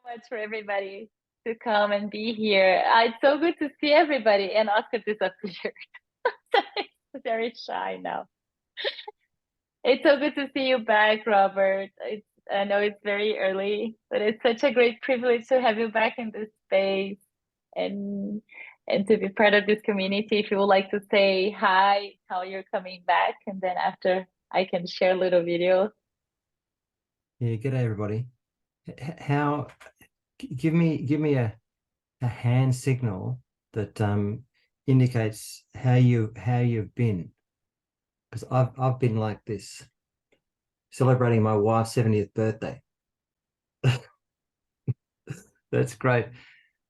much for everybody to come and be here. It's so good to see everybody, and Oscar disappeared. He's very shy now. It's so good to see you back, Robert. I know it's very early, but it's such a great privilege to have you back in this space and and to be part of this community. If you would like to say hi, how you're coming back, and then after I can share a little video. Yeah, good day everybody. How give me a hand signal that indicates how you've been, because I've been like this, celebrating my wife's 70th birthday. That's great.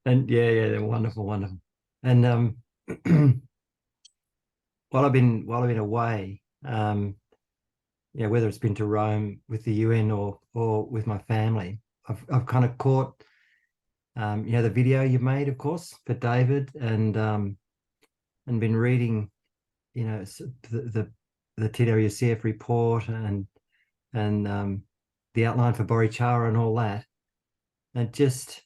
And yeah, they're wonderful. And while I've been away, whether it's been to Rome with the UN or with my family, I've kind of caught the video you've made, of course, for David, and been reading, the TWCF report and the outline for Borichara and all that, and just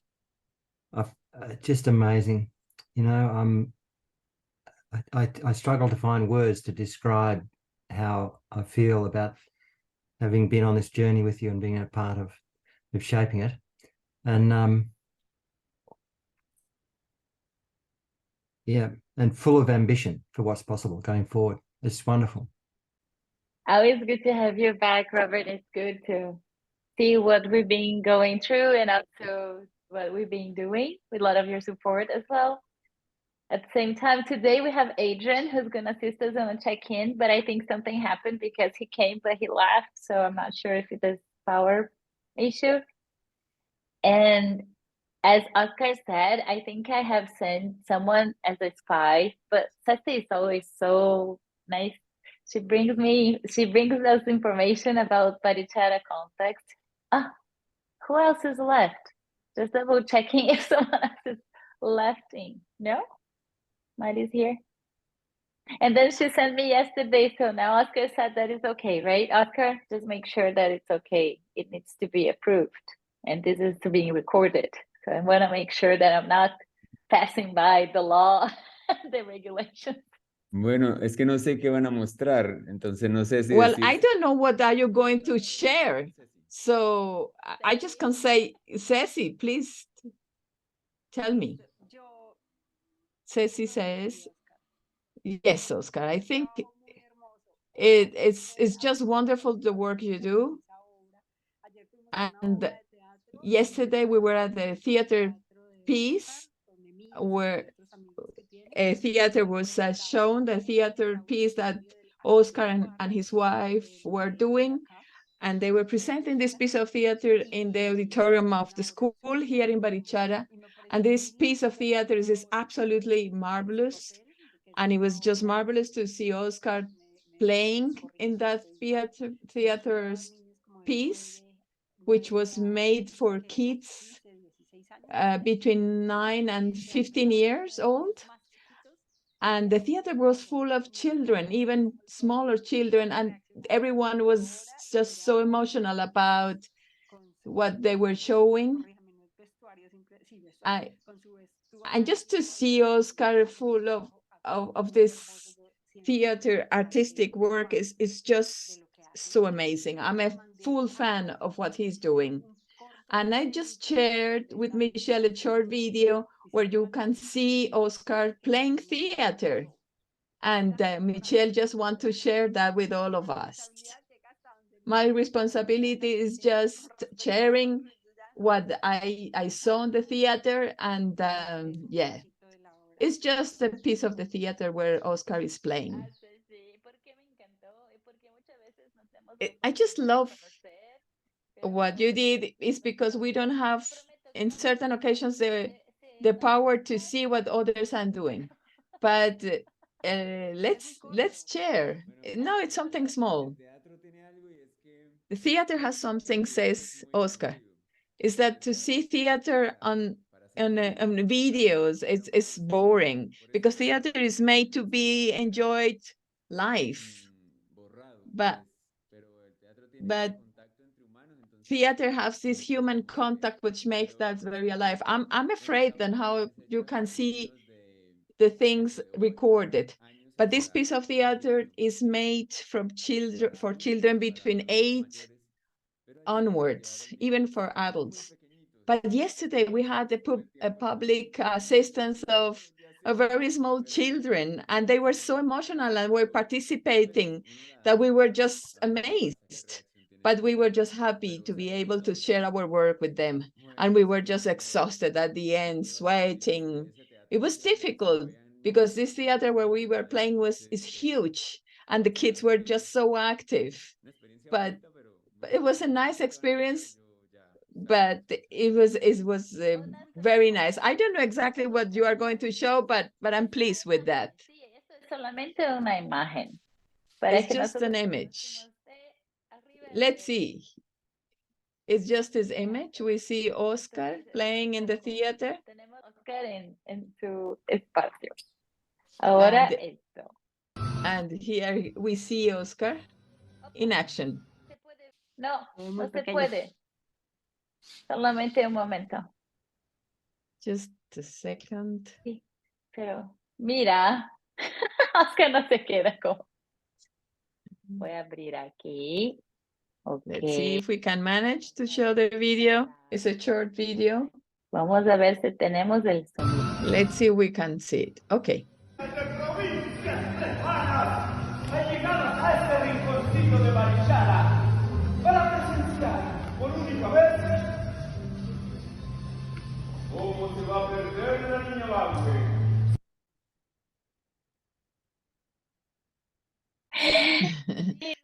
amazing. I struggle to find words to describe how I feel about having been on this journey with you and being a part of shaping it. And and full of ambition for what's possible going forward. It's wonderful. Always good to have you back, Robert. It's good to see what we've been going through and also what we've been doing with a lot of your support as well. At the same time, today we have Adrian who's going to assist us on a check-in, but I think something happened because he came, but he left. So I'm not sure if it is power issue. And as Oscar said, I think I have sent someone as a spy, but Ceci is always so nice. She brings us information about Barichara context. Ah, who else is left? Just double checking if someone else is left in. No? Mari's here. And then she sent me yesterday, so now Oscar said that it's okay, right? Oscar, just make sure that it's okay. It needs to be approved. And this is to be recorded. So I want to make sure that I'm not passing by the law, the regulations. Bueno, es que no sé qué van a mostrar, entonces no sé si Well, I don't know what are you going to share. So I just can say, Ceci, please tell me. Ceci says, yes, Oscar, I think it's just wonderful the work you do. And yesterday we were at the theater piece where a theater was shown, the theater piece that Oscar and his wife were doing. And they were presenting this piece of theater in the auditorium of the school here in Barichara. And this piece of theater is absolutely marvelous. And it was just marvelous to see Oscar playing in that theater's piece, which was made for kids between 9 and 15 years old. And the theater was full of children, even smaller children, and everyone was just so emotional about what they were showing. And just to see Oscar full of this theater artistic work is just so amazing. I'm a full fan of what he's doing. And I just shared with Michelle a short video where you can see Oscar playing theater. And Michelle just wants to share that with all of us. My responsibility is just sharing what I saw in the theater. And it's just a piece of the theater where Oscar is playing. I just love what you did is because we don't have, in certain occasions, the power to see what others are doing. But let's share. No, it's something small. The theater has something, says Oscar, is that to see theater on videos, it's boring, because theater is made to be enjoyed live. But theater has this human contact, which makes that very alive. I'm afraid then how you can see the things recorded. But this piece of theater is made from children, for children between 8 onwards, even for adults. But yesterday we had a public assistance of very small children, and they were so emotional and were participating that we were just amazed. But we were just happy to be able to share our work with them. And we were just exhausted at the end, sweating. It was difficult because this theater where we were playing is huge, and the kids were just so active. But it was a nice experience, but it was very nice. I don't know exactly what you are going to show, but I'm pleased with that. Sí, esto es solamente una imagen. Para It's que just nosotros an image. Let's see. It's just his image. We see Oscar playing in the theater. Tenemos a Oscar en su espacio. Ahora And- esto. And here we see Oscar in action. No, no se puede. Solamente un momento. Just a second. Sí, pero mira, Oscar no se queda como. Voy a abrir aquí. Let's see Ok. if we can manage to show the video. It's a short video. Vamos a ver si tenemos el sonido. Let's see if we can see it. Okay. Desde provincias lejanas, allegadas a este rinconcito de Barichara, para presenciar por única vez cómo se va a perder la niña Bambi.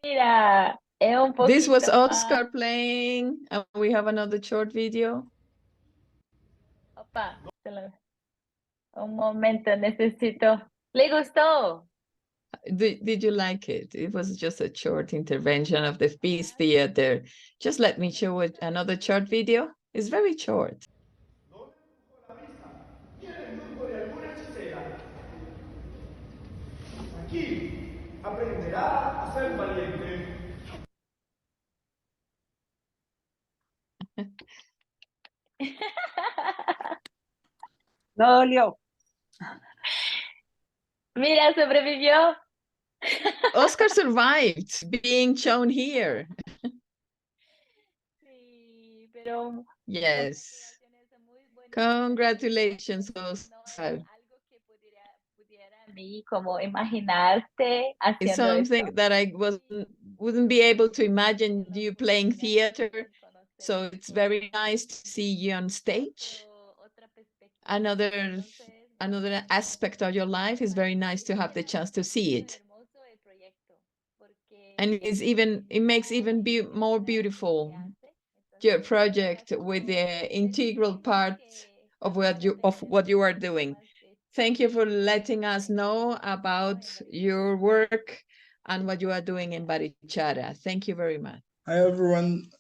Mira, es un poquito. This was Oscar playing, and we have another short video. Opa, un momento, necesito. ¿Le gustó? Did you like it? It was just a short intervention of the Peace Theater. Just let me show it another short video. It's very short. No le dibujo la vista, ni el embrujo de alguna hechicera. Aquí aprenderá a ser valiente. No dolió. Mira, sobrevivió. Oscar survived being shown here. Sí, pero Yes. Congratulations, Oscar. algo que pudiera a mí como imaginarte It's haciendo something esto. that I wouldn't be able to imagine you playing theater. So it's very nice to see you on stage. Another aspect of your life is very nice to have the chance to see it. And it makes even more beautiful your project with the integral part of what you are doing. Thank you for letting us know about your work and what you are doing in Barichara. Thank you very much. Hi everyone.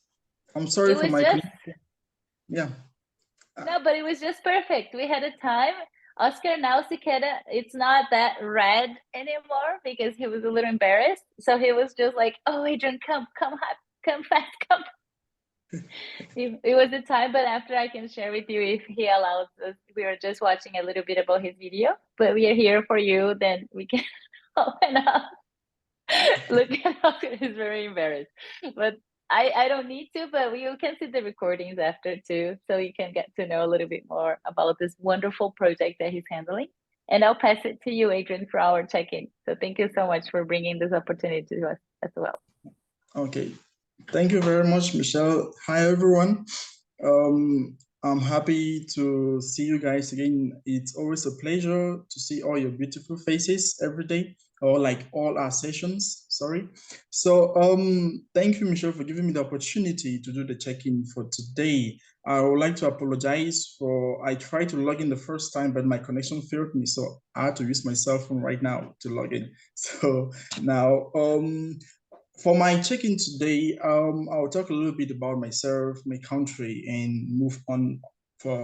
I'm sorry It for was my just, yeah. no, but it was just perfect. We had a time. Oscar now Siqueira, it's not that red anymore because he was a little embarrassed. So he was just like, "Oh, Adrian, come fast, come." It was a time, but after I can share with you if he allows us. We were just watching a little bit about his video, but we are here for you. Then we can open up. Look at Oscar, he's very embarrassed, but I don't need to, but you can see the recordings after too, so you can get to know a little bit more about this wonderful project that he's handling. And I'll pass it to you, Adrian, for our check-in. So thank you so much for bringing this opportunity to us as well. Okay. Thank you very much, Michelle. Hi everyone. I'm happy to see you guys again. It's always a pleasure to see all your beautiful faces every day, or like all our sessions, sorry. So thank you, Michelle, for giving me the opportunity to do the check-in for today. I would like to apologize I tried to log in the first time, but my connection failed me. So I had to use my cell phone right now to log in. So now, for my check-in today, I'll talk a little bit about myself, my country, and move on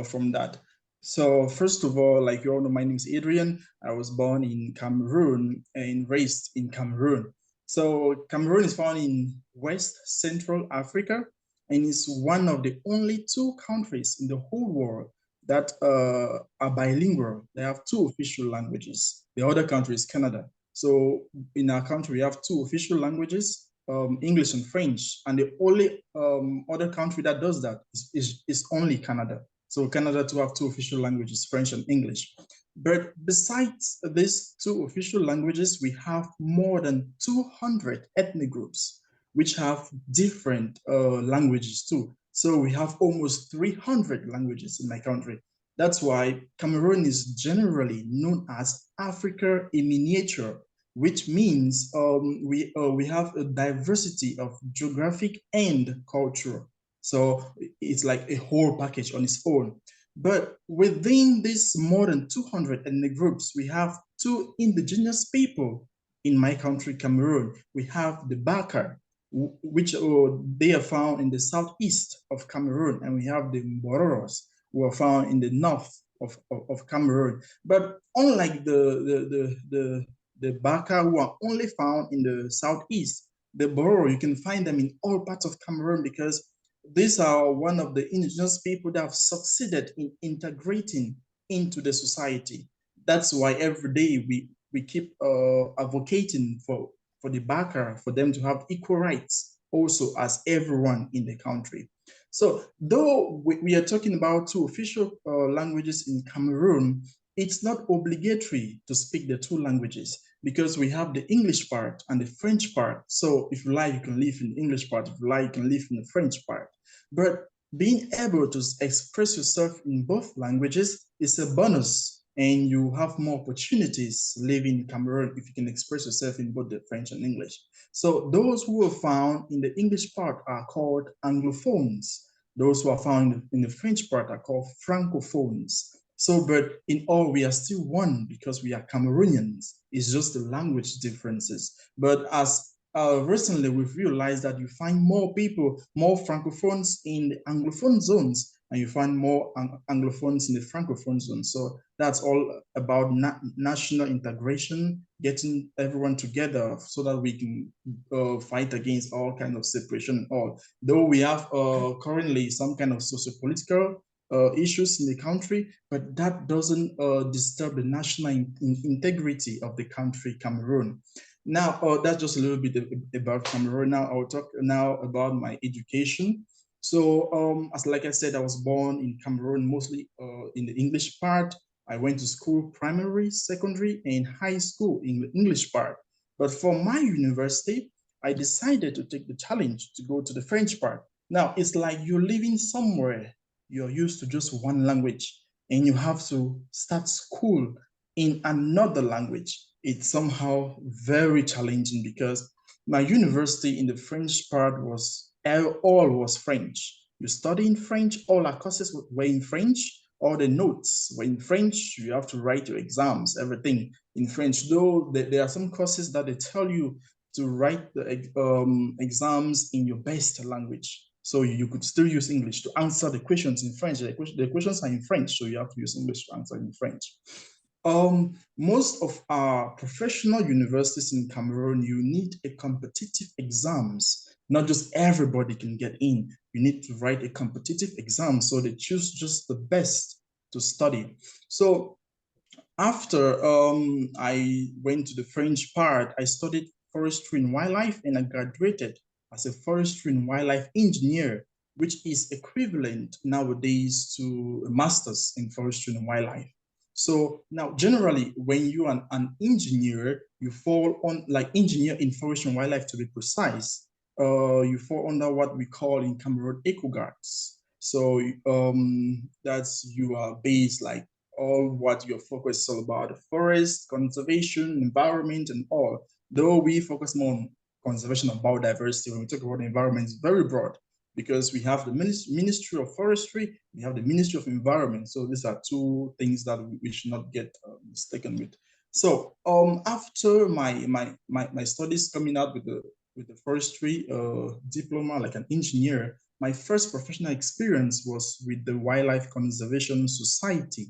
from that. So first of all, like you all know, my name is Adrian. I was born in Cameroon and raised in Cameroon. So Cameroon is found in West Central Africa, and it's one of the only 2 countries in the whole world that are bilingual. They have 2 official languages. The other country is Canada. So in our country, we have 2 official languages, English and French. And the only other country that does that is only Canada. So Canada to have 2 official languages, French and English. But besides these 2 official languages, we have more than 200 ethnic groups which have different languages too. So we have almost 300 languages in my country. That's why Cameroon is generally known as Africa in miniature, which means we have a diversity of geographic and culture. So it's like a whole package on its own. But within this more than 200 ethnic groups, we have 2 indigenous people in my country, Cameroon. We have the Baka, which they are found in the southeast of Cameroon, and we have the Mboros, who are found in the north of Cameroon. But unlike the Baka, who are only found in the southeast, the Boro, you can find them in all parts of Cameroon, because these are one of the indigenous people that have succeeded in integrating into the society. That's why every day we keep advocating for the Baka, for them to have equal rights also as everyone in the country. So though we are talking about 2 official languages in Cameroon, it's not obligatory to speak the 2 languages, because we have the English part and the French part. So if you like, you can live in the English part. If you like, you can live in the French part. But being able to express yourself in both languages is a bonus, and you have more opportunities living in Cameroon if you can express yourself in both the French and English. So those who are found in the English part are called Anglophones. Those who are found in the French part are called Francophones. So, but in all, we are still one, because we are Cameroonians. It's just the language differences. But as recently, we've realized that you find more people, more Francophones in the Anglophone zones, and you find more Anglophones in the Francophone zone. So that's all about national integration, getting everyone together so that we can fight against all kinds of separation and all. Though we have currently some kind of socio-political issues in the country, but that doesn't disturb the national integrity of the country, Cameroon. Now, that's just a little bit about Cameroon. Now, I'll talk now about my education. So, as like I said, I was born in Cameroon, mostly in the English part. I went to school, primary, secondary, and high school in the English part. But for my university, I decided to take the challenge to go to the French part. Now, it's like you're living somewhere, you're used to just one language, and you have to start school in another language. It's somehow very challenging, because my university in the French part was all was French. You study in French, all our courses were in French, all the notes were in French, you have to write your exams, everything in French. Though there are some courses that they tell you to write the exams in your best language. So you could still use English to answer the questions in French. The questions are in French, so you have to use English to answer in French. Most of our professional universities in Cameroon, you need a competitive exams. Not just everybody can get in. You need to write a competitive exam, so they choose just the best to study. So after I went to the French part, I studied forestry and wildlife, and I graduated as a forestry and wildlife engineer, which is equivalent nowadays to a master's in forestry and wildlife. So now, generally, when you are an engineer, you fall on, like engineer in forestry and wildlife to be precise, you fall under what we call in Cameroon eco-guards. So that's, you are based like all what your focus is all about, the forest, conservation, environment, and all. Though we focus more on conservation of biodiversity, when we talk about the environment, it's very broad, because we have the Ministry of Forestry, we have the Ministry of Environment. So these are 2 things that we should not get mistaken with. So after my studies, coming out with the forestry diploma, like an engineer, my first professional experience was with the Wildlife Conservation Society,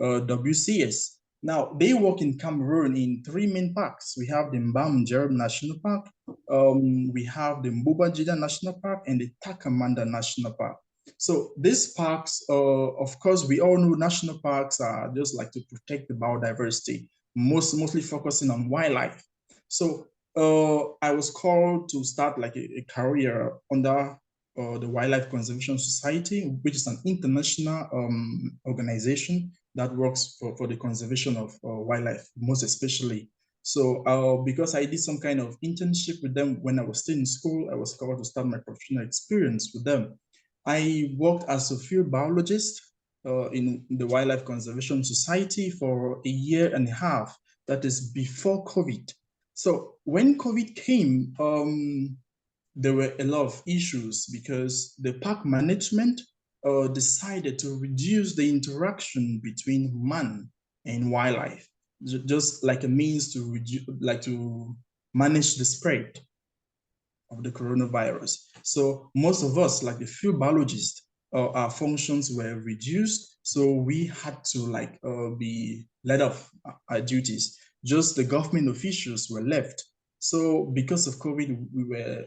WCS. Now, they work in Cameroon in 3 main parks. We have the Mbam National Park, we have the Mbubajida National Park, and the Takamanda National Park. So these parks, of course, we all know national parks are just like to protect the biodiversity, mostly focusing on wildlife. So I was called to start like a career under the Wildlife Conservation Society, which is an international organization that works for the conservation of wildlife, most especially. So because I did some kind of internship with them when I was still in school, I was called to start my professional experience with them. I worked as a field biologist in the Wildlife Conservation Society for a year and a half. That is before COVID. So when COVID came, there were a lot of issues because the park management decided to reduce the interaction between man and wildlife, just like a means to reduce, like to manage the spread of the coronavirus. So most of us, like the field biologists, our functions were reduced. So we had to be let off our duties. Just the government officials were left. So because of COVID, we were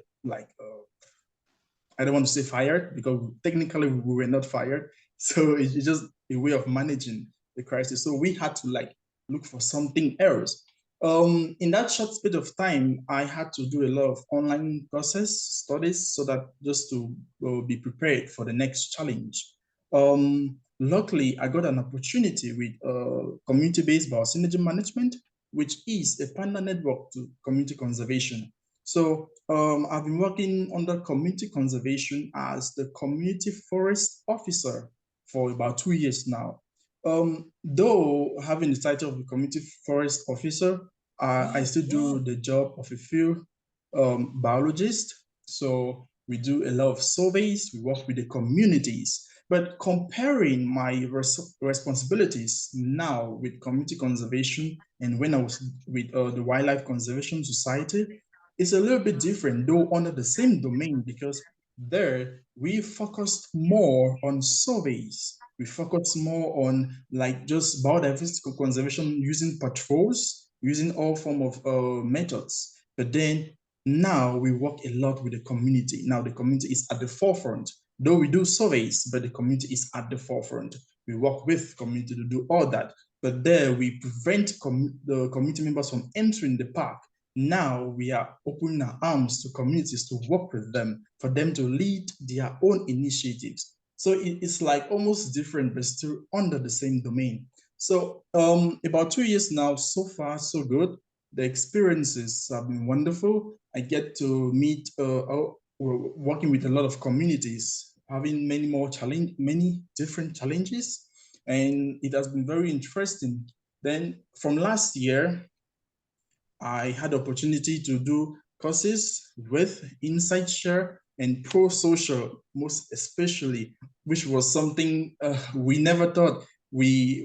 I don't want to say fired because technically we were not fired. So it's just a way of managing the crisis. So we had to look for something else. In that short bit of time, I had to do a lot of online courses, studies, so that just to be prepared for the next challenge. Luckily, I got an opportunity with community-based biosynergy management, which is a partner network to community conservation. So I've been working under community conservation as the community forest officer for about 2 years now. Though having the title of the community forest officer, I still do the job of a field biologist. So we do a lot of surveys, we work with the communities. But comparing my responsibilities now with community conservation and when I was with the Wildlife Conservation Society, it's a little bit different, though under the same domain, because there we focused more on surveys. We focus more on just biodiversity conservation using patrols, using all form of methods. But then now we work a lot with the community. Now the community is at the forefront. Though we do surveys, but the community is at the forefront. We work with community to do all that. But there we prevent the community members from entering the park. Now we are opening our arms to communities to work with them, for them to lead their own initiatives. So it's like almost different, but still under the same domain. So about 2 years now, so far, so good. The experiences have been wonderful. I get to meet, we're working with a lot of communities, having many different challenges, and it has been very interesting. Then from last year, I had the opportunity to do courses with InsightShare and Prosocial, most especially, which was something we never thought we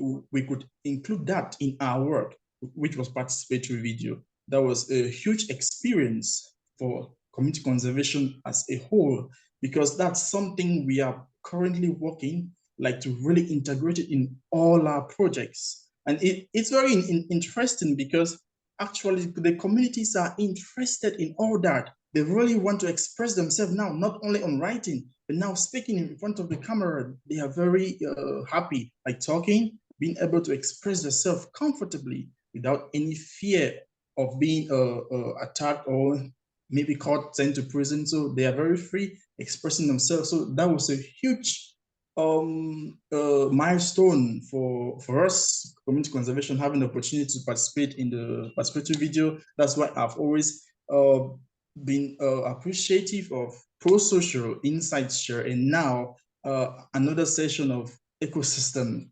could include that in our work, which was participatory video. That was a huge experience for community conservation as a whole, because that's something we are currently working to really integrate it in all our projects. And it's very interesting because actually the communities are interested in all that. They really want to express themselves now, not only on writing, but now speaking in front of the camera. They are very happy, talking, being able to express themselves comfortably without any fear of being attacked or maybe caught, sent to prison. So they are very free expressing themselves. So that was a huge milestone for us, community conservation, having the opportunity to participate in the participatory video. That's why I've always been appreciative of Prosocial, InsightShare, and now another session of Ecosystem.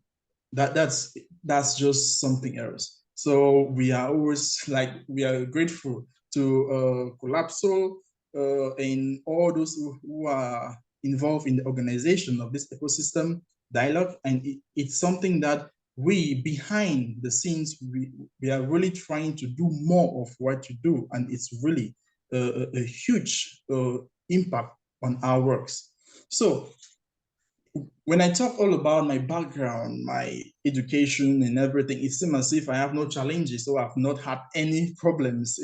That's just something else. So we are always we are grateful to Collapso and all those who are involved in the organization of this ecosystem dialogue. And it's something that we, behind the scenes, we are really trying to do more of what you do. And it's really a huge impact on our works. So when I talk all about my background, my education and everything, it seems as if I have no challenges, so I've not had any problems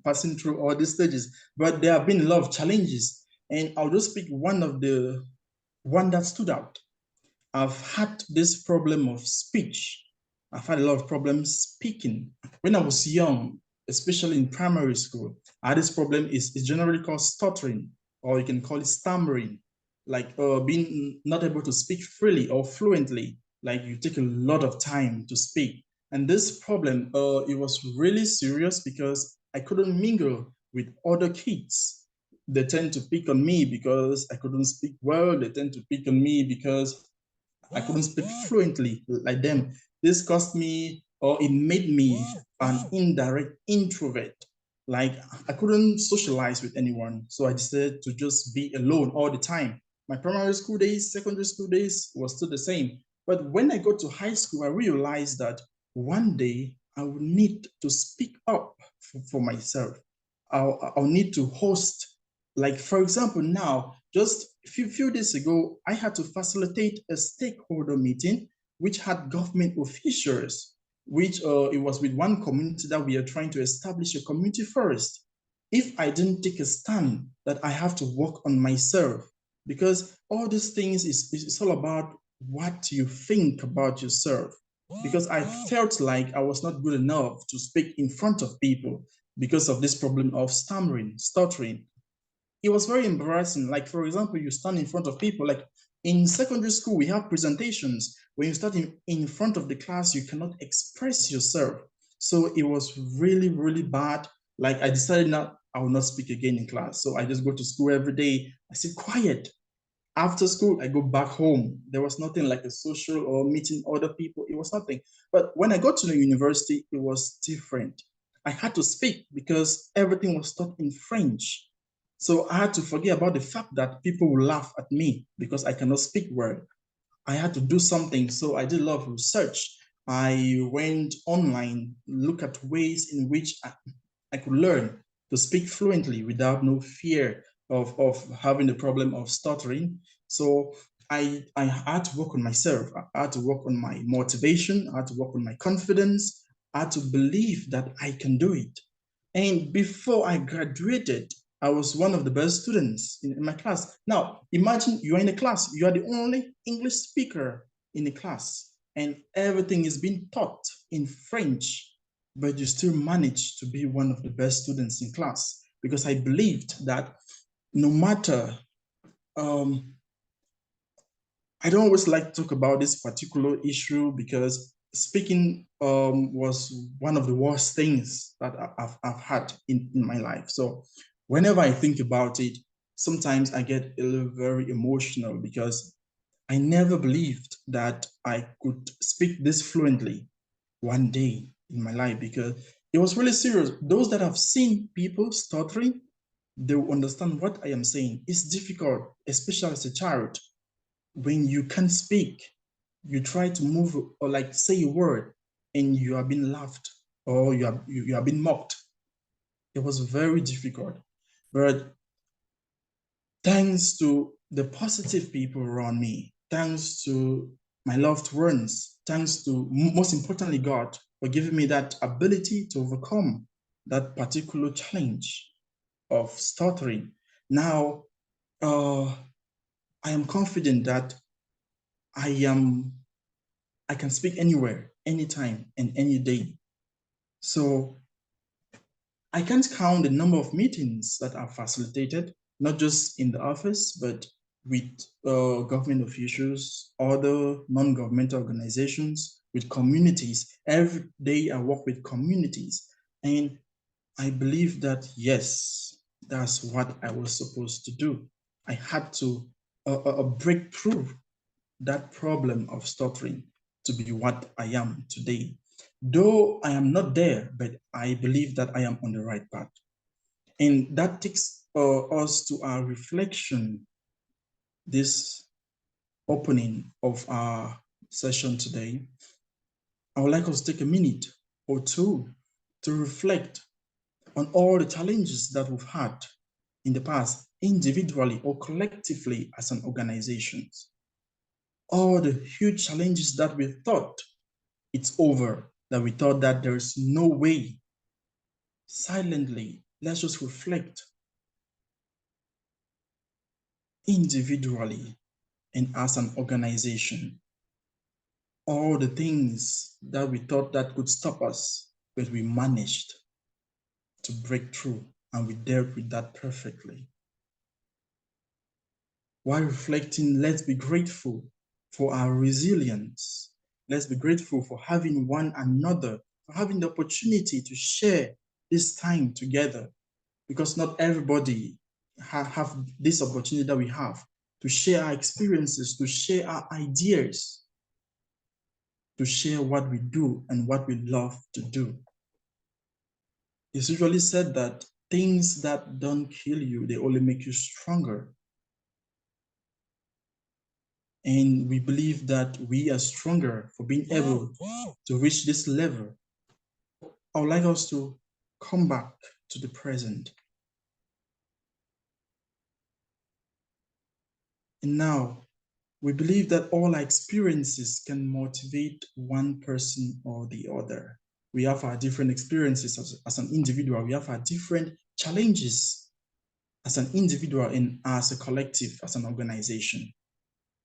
passing through all these stages. But there have been a lot of challenges, and I'll just pick one that stood out. I've had this problem of speech. I've had a lot of problems speaking. When I was young, especially in primary school, I had this problem is generally called stuttering, or you can call it stammering, like being not able to speak freely or fluently, like you take a lot of time to speak. And this problem, it was really serious because I couldn't mingle with other kids. They tend to pick on me because I couldn't speak well. They tend to pick on me because I couldn't speak fluently like them. This caused me, or it made me an indirect introvert. Like I couldn't socialize with anyone. So I decided to just be alone all the time. My primary school days, secondary school days was still the same. But when I got to high school, I realized that one day I would need to speak up for myself. I'll need to host. Like, for example, now, just a few days ago, I had to facilitate a stakeholder meeting which had government officials, which it was with one community that we are trying to establish a community forest. If I didn't take a stand that I have to work on myself, because all these things is all about what you think about yourself. Because I felt like I was not good enough to speak in front of people because of this problem of stammering, stuttering. It was very embarrassing. Like, for example, you stand in front of people, like in secondary school, we have presentations. When you stand in front of the class, you cannot express yourself. So it was really, really bad. Like I decided not, I will not speak again in class. So I just go to school every day. I sit quiet. After school, I go back home. There was nothing like a social or meeting other people. It was nothing. But when I got to the university, it was different. I had to speak because everything was taught in French. So I had to forget about the fact that people will laugh at me because I cannot speak well. I had to do something. So I did a lot of research. I went online, look at ways in which I could learn to speak fluently without no fear of having the problem of stuttering. So I had to work on myself. I had to work on my motivation. I had to work on my confidence. I had to believe that I can do it. And before I graduated, I was one of the best students in my class. Now, imagine you're in a class, you are the only English speaker in the class, and everything is being taught in French, but you still manage to be one of the best students in class because I believed that no matter, I don't always like to talk about this particular issue because speaking was one of the worst things that I've had in my life. So whenever I think about it, sometimes I get a little very emotional because I never believed that I could speak this fluently one day in my life because it was really serious. Those that have seen people stuttering, they will understand what I am saying. It's difficult, especially as a child. When you can't speak, you try to move or like say a word and you are being laughed or you are being mocked. It was very difficult. But thanks to the positive people around me, thanks to my loved ones, thanks to most importantly God for giving me that ability to overcome that particular challenge of stuttering. Now, I am confident that I can speak anywhere, anytime, and any day. So I can't count the number of meetings that are facilitated, not just in the office, but with government officials, other non-governmental organizations, with communities. Every day I work with communities. And I believe that, yes, that's what I was supposed to do. I had to break through that problem of stuttering to be what I am today. Though I am not there, but I believe that I am on the right path. And that takes us to our reflection, this opening of our session today. I would like us to take a minute or two to reflect on all the challenges that we've had in the past individually or collectively as an organization. All the huge challenges that we thought it's over, that we thought that there's no way. Silently, let's just reflect individually and as an organization. All the things that we thought that could stop us, but we managed to break through and we dealt with that perfectly. While reflecting, let's be grateful for our resilience. Let's be grateful for having one another, for having the opportunity to share this time together, because not everybody have this opportunity that we have to share our experiences, to share our ideas, to share what we do and what we love to do. It's usually said that things that don't kill you, they only make you stronger. And we believe that we are stronger for being able to reach this level. I would like us to come back to the present. And now, we believe that all our experiences can motivate one person or the other. We have our different experiences as an individual. We have our different challenges as an individual and as a collective, as an organization.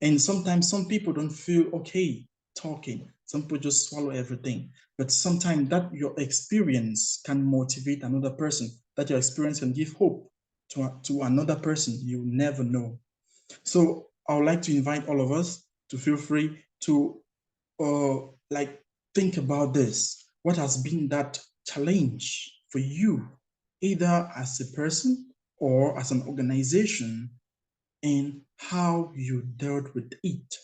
And sometimes some people don't feel okay talking. Some people just swallow everything. But sometimes that your experience can motivate another person, that your experience can give hope to another person. You never know. So I would like to invite all of us to feel free to think about this. What has been that challenge for you, either as a person or as an organization, and how you dealt with it?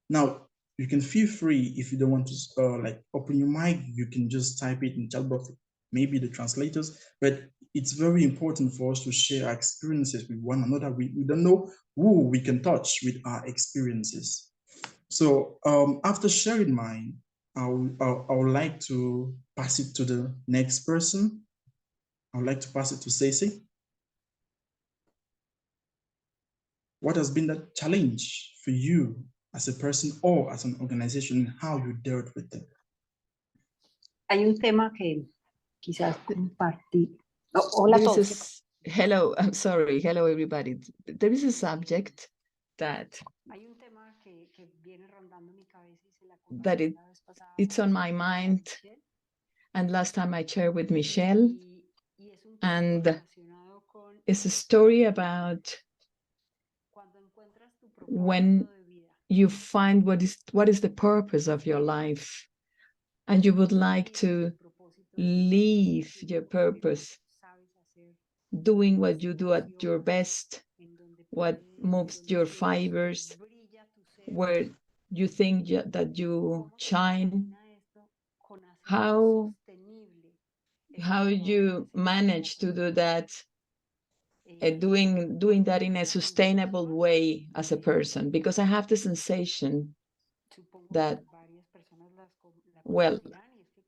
Now, you can feel free, if you don't want to open your mic, you can just type it in chat box, maybe the translators, but it's very important for us to share our experiences with one another. We don't know who we can touch with our experiences. So after sharing mine, I would like to pass it to the next person. I would like to pass it to Ceci. What has been the challenge for you as a person or as an organization, and how you dealt with it? Hay un tema que quizás compartí. Oh, hola a todos. Hello, I'm sorry. Hello, everybody. There is a subject that it's on my mind. And last time I shared with Michelle, and it's a story about when you find what is the purpose of your life, and you would like to live your purpose, doing what you do at your best, what moves your fibers, where you think that you shine. How you manage to do that, doing that in a sustainable way as a person? Because I have the sensation that, well,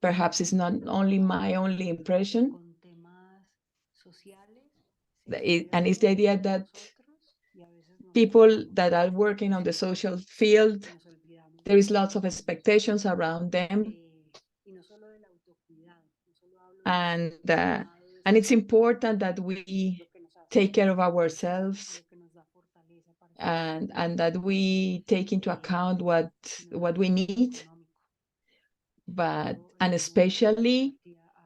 perhaps it's not only my only impression, and it's the idea that people that are working on the social field, there is lots of expectations around them, and it's important that we take care of ourselves, and that we take into account what we need, and especially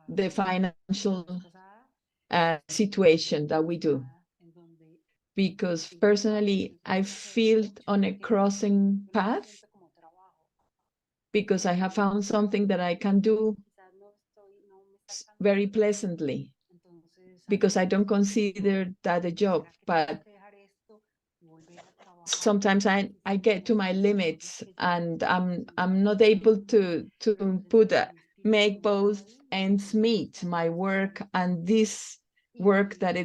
the financial situation that we do. Because personally, I feel on a crossing path, because I have found something that I can do very pleasantly, because I don't consider that a job, but sometimes I get to my limits, and I'm not able to make both ends meet, my work and this work that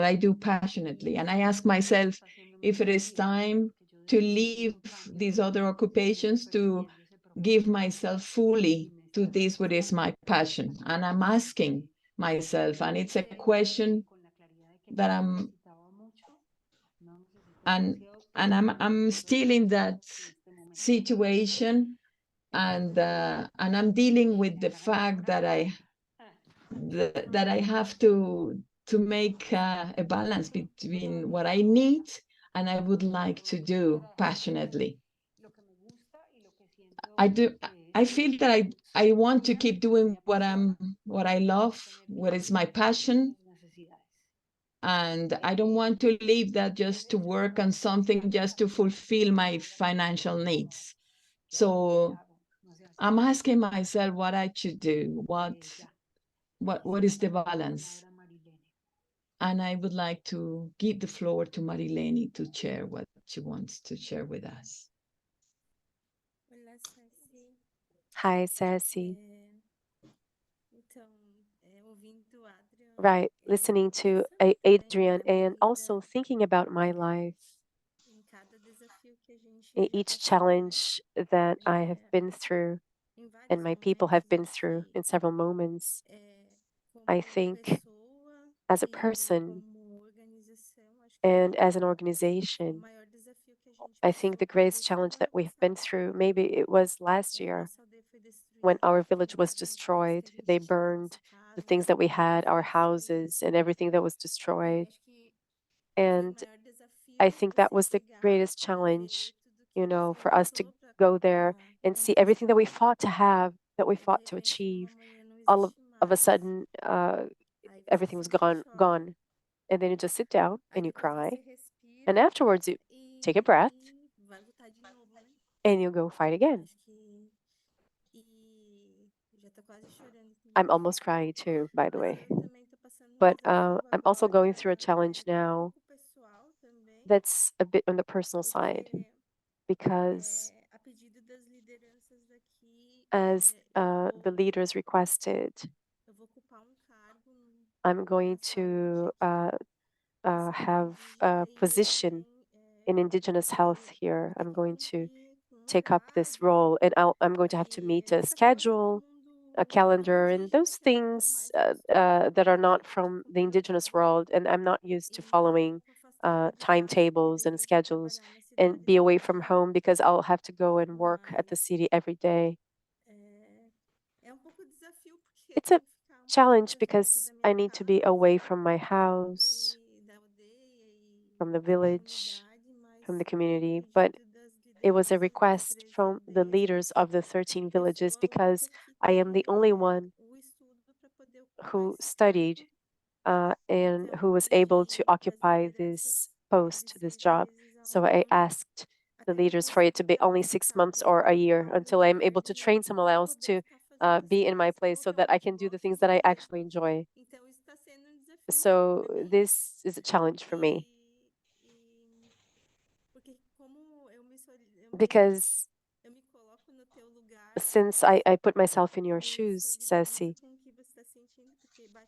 I do passionately. And I ask myself if it is time to leave these other occupations to give myself fully to this, what is my passion. And I'm asking myself, and it's a question that and I'm still in that situation, and I'm dealing with the fact that I have to make a balance between what I need and I would like to do passionately. I feel that I want to keep doing what I love, what is my passion, and I don't want to leave that just to work on something just to fulfill my financial needs. So I'm asking myself what I should do, what is the balance? And I would like to give the floor to Marilene to share what she wants to share with us. Hi, Ceci. Right, listening to Adrian and also thinking about my life, each challenge that I have been through and my people have been through in several moments. I think as a person and as an organization, I think the greatest challenge that we've been through, maybe it was last year when our village was destroyed. They burned the things that we had, our houses and everything that was destroyed. And I think that was the greatest challenge, for us to go there and see everything that we fought to have, that we fought to achieve. All of a sudden, everything was gone. And then you just sit down and you cry. And afterwards, you take a breath and you go fight again. I'm almost crying too, by the way. But I'm also going through a challenge now that's a bit on the personal side because as the leaders requested, I'm going to have a position in Indigenous health here. I'm going to take up this role, and I'm going to have to meet a schedule, a calendar, and those things that are not from the Indigenous world. And I'm not used to following timetables and schedules and be away from home because I'll have to go and work at the city every day. It's a challenge because I need to be away from my house, from the village, from the community, but it was a request from the leaders of the 13 villages because I am the only one who studied and who was able to occupy this post, this job. So I asked the leaders for it to be only 6 months or a year until I'm able to train someone else to be in my place so that I can do the things that I actually enjoy. So this is a challenge for me because since I put myself in your shoes, Ceci,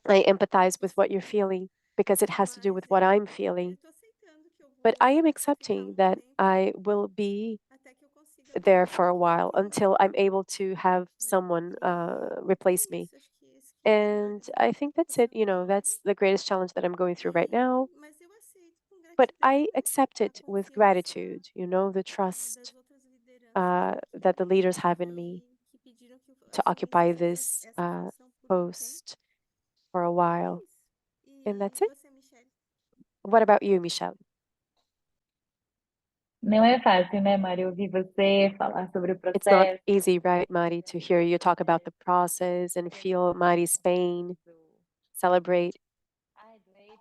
I empathize with what you're feeling because it has to do with what I'm feeling. But I am accepting that I will be there for a while until I'm able to have someone replace me. And I think that's it. That's the greatest challenge that I'm going through right now. But I accept it with gratitude, the trust that the leaders have in me to occupy this post for a while. And that's it. What about you, Michelle? Não é fácil, né, Mari, ouvir você falar sobre o It's not processo. easy, right, Mari, to hear you talk about the process and feel Mari's pain, celebrate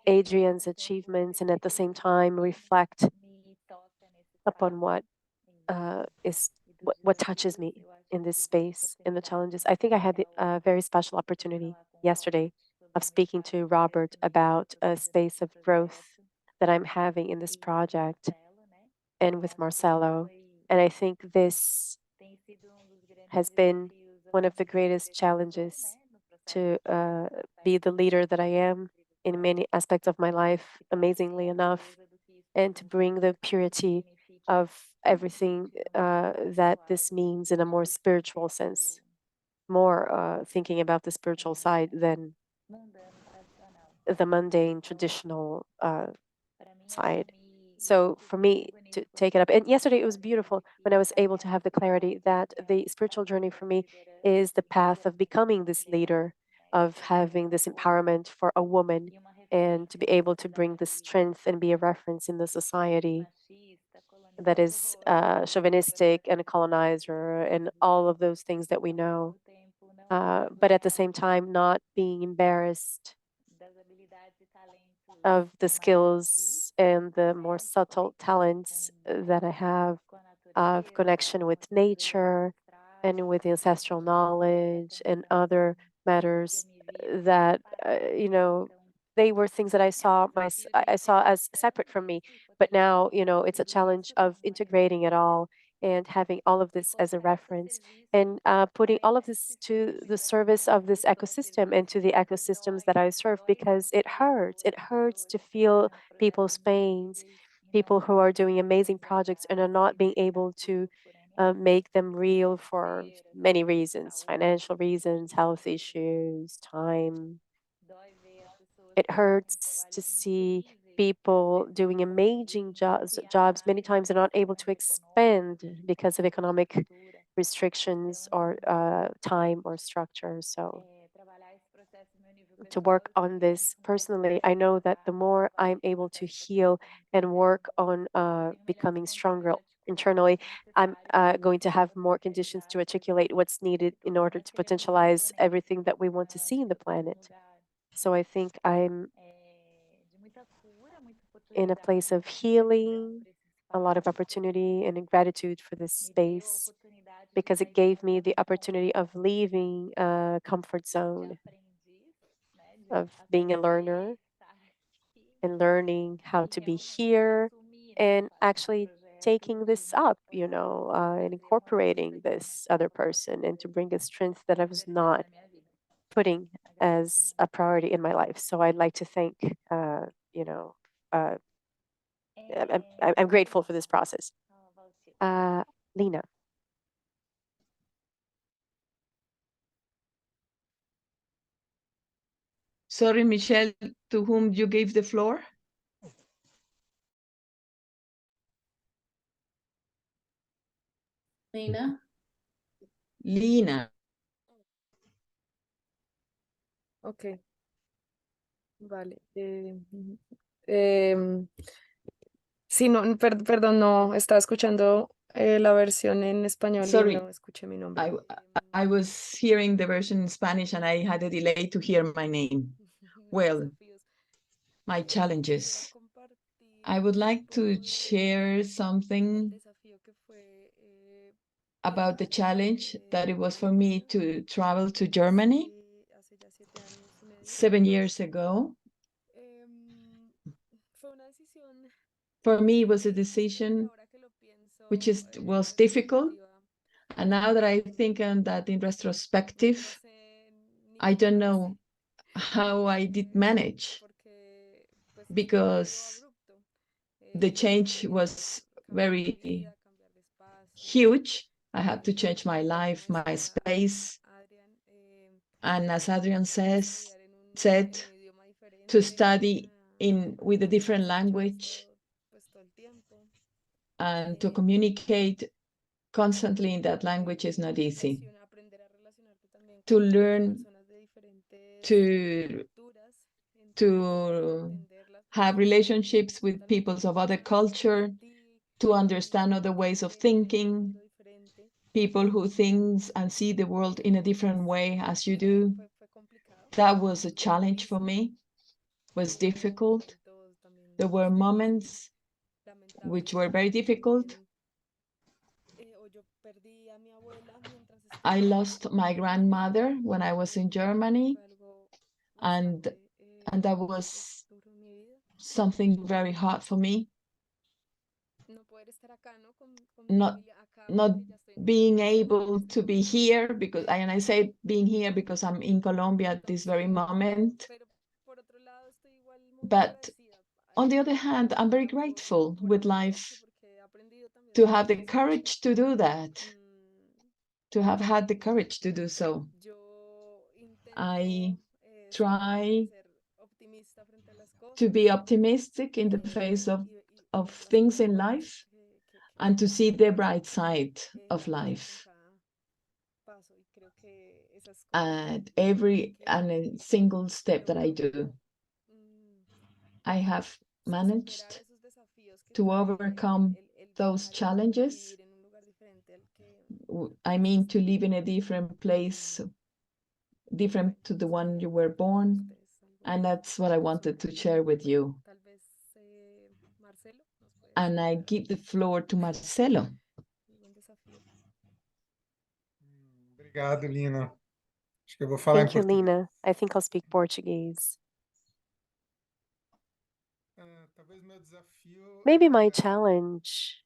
Adrian's achievements, and at the same time reflect upon what touches me in this space, in the challenges. I think I had a very special opportunity yesterday of speaking to Robert about a space of growth that I'm having in this project and with Marcelo. And I think this has been one of the greatest challenges to be the leader that I am in many aspects of my life, amazingly enough, and to bring the purity of everything that this means in a more spiritual sense, more thinking about the spiritual side than the mundane, traditional side. So for me to take it up, and yesterday it was beautiful when I was able to have the clarity that the spiritual journey for me is the path of becoming this leader, of having this empowerment for a woman, and to be able to bring the strength and be a reference in the society that is chauvinistic and colonizer and all of those things that we know. But at the same time, not being embarrassed of the skills and the more subtle talents that I have of connection with nature and with ancestral knowledge and other matters that they were things that I saw as separate from me, but now it's a challenge of integrating it all and having all of this as a reference and putting all of this to the service of this ecosystem and to the ecosystems that I serve, because it hurts. It hurts to feel people's pains, people who are doing amazing projects and are not being able to make them real for many reasons, financial reasons, health issues, time. It hurts to see people doing amazing jobs many times they're not able to expand because of economic restrictions or time or structure. So to work on this personally, I know that the more I'm able to heal and work on becoming stronger internally, I'm going to have more conditions to articulate what's needed in order to potentialize everything that we want to see in the planet. So I think I'm in a place of healing, a lot of opportunity and gratitude for this space, because it gave me the opportunity of leaving a comfort zone, of being a learner and learning how to be here and actually taking this up, and incorporating this other person and to bring a strength that I was not putting as a priority in my life. So I'd like to thank, uh, I'm grateful for this process. Lena. Sorry, Michelle, to whom you gave the floor? Lena. Lina. Ok. Vale. Em, sí, no, perdón, no, estaba escuchando la versión en español y Sorry, no escuché mi nombre. I was hearing the version in Spanish and I had a delay to hear my name. Well, my challenges. I would like to share something about the challenge that it was for me to travel to Germany 7 years ago. For me, it was a decision which was difficult. And now that I think on that in retrospective, I don't know how I did manage, because the change was very huge. I had to change my life, my space. And as Adrian said, to study with a different language and to communicate constantly in that language is not easy. To learn to have relationships with peoples of other culture, to understand other ways of thinking, people who think and see the world in a different way as you do. That was a challenge for me, was difficult. There were moments which were very difficult. I lost my grandmother when I was in Germany, and that was something very hard for me. Not being able to be here, because I say being here because I'm in Colombia at this very moment. But on the other hand, I'm very grateful with life to have the courage to do that, to have had the courage to do so. I try to be optimistic in the face of of things in life and to see the bright side of life. At every and a single step that I do, I have managed to overcome those challenges. I mean, to live in a different place, different to the one you were born. And that's what I wanted to share with you. And I give the floor to Marcelo. Obrigado, Lina. Acho que eu vou falar Thank em you, português. Lina. I think I'll speak Portuguese. Talvez meu desafio Maybe my é challenge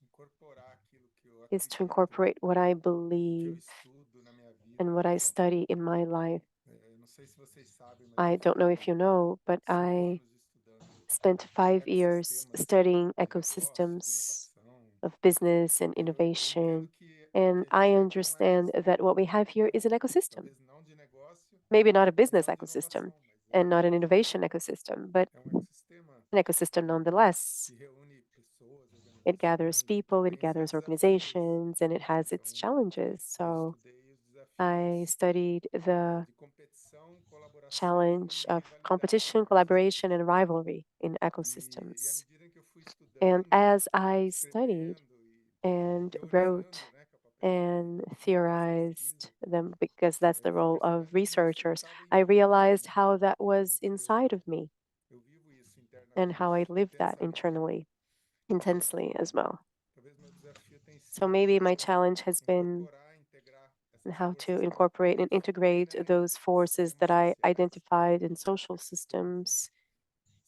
incorporar aquilo que eu is to acredito, incorporate what I que eu believe estudo na minha vida. and what I study in my life. Eu não sei se vocês sabem, mas I eu don't know if you know, but fiquei 5 I anos estudando spent 5 years ecossistemas studying de negócio, de ecosystems inovação. of business and Eu innovation. entendo que And o que a I gente tem aqui é understand that what we have here is an ecosystem. talvez não de negócio, Maybe not a mas business não de ecosystem inovação, mas and not an innovation ecosystem, but ecossistema an ecosystem nonetheless. que reúne pessoas, It gathers organizações, people, it tem seus gathers desafios. organizations, and it has its Então, challenges. eu So estudei os I desafios studied the de competição, colaboração challenge e of rivalidade competition, em collaboration, ecossistemas. and rivalry in E à ecosystems. medida em que eu fui And estudando, as I studied escrevendo and teorizando, wrote né, que é o papel and de theorized pesquisa, them, because that's eu the fui role of percebendo como isso researchers, estava I em mim realized mesmo, how that was como que inside of me eu vivo isso and how I internamente, live that intensamente. internally, intensely as well. Talvez meu desafio tenha So sido maybe my challenge has been incorporar, integrar essas how to forças incorporate and que eu identifiquei, integrate né, those em forces that ecossistemas I sociais, identified in social systems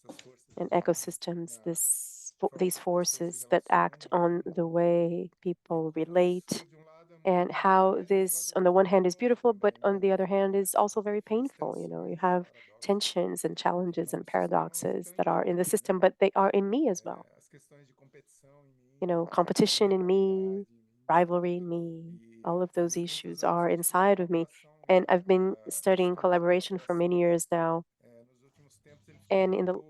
essas forças and agem ecosystems, na these forma como as pessoas se forces that act on relacionam, the way people como relate, isso de um lado é and muito how bonito, mas do this, lado é on the muito one hand, is beautiful, paradójico but também, on né? the other hand, is also very As painful. You know, you tensões, have paradoxos tensions and que challenges estão and no sistema, mas paradoxes estão that em mim are in the também, system, né? but they are in me as well. As questões de competição em mim, You know, de competition in me, rivalidade em mim, rivalry in me, all of those e muitos issues anos are eu estudei inside of me. colaboração, And I've been esse studying campo de collaboration for many colaboração. years now. Nos últimos tempos ele ficou And in the um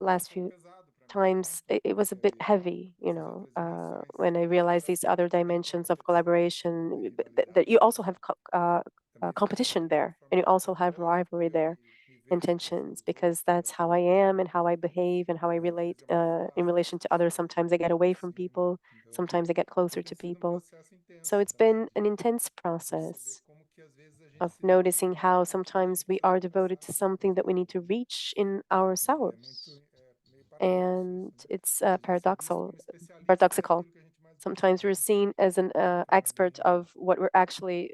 last pouco few pesado para mim, times, it was a bit heavy, you essas know, outras dimensões when I que realized these other também tem dimensions of competição, collaboration, tem that you rivalidade, also have também competition existe de uma there, forma and you muito also have patológica rivalry e eu there me and vejo tensions, nessas because that's how I relações. am and how I behave and how I Às relate vezes é mais in fácil, relation to às others. vezes Sometimes I get away from aproxima, people, então sometimes I get closer to tem sido people. processo So intenso it's também been an intense perceber process como que às vezes a gente of se noticing dedica how àquilo que a sometimes gente we precisa are devoted to alcançar dentro something de that we nós. need to reach in É ourselves. meio paradoxo And isso, né? it's A gente ser visto como especialista paradoxical. naquilo que a gente mais Sometimes we're precisa, seen as an para expert bem, of what we're actually,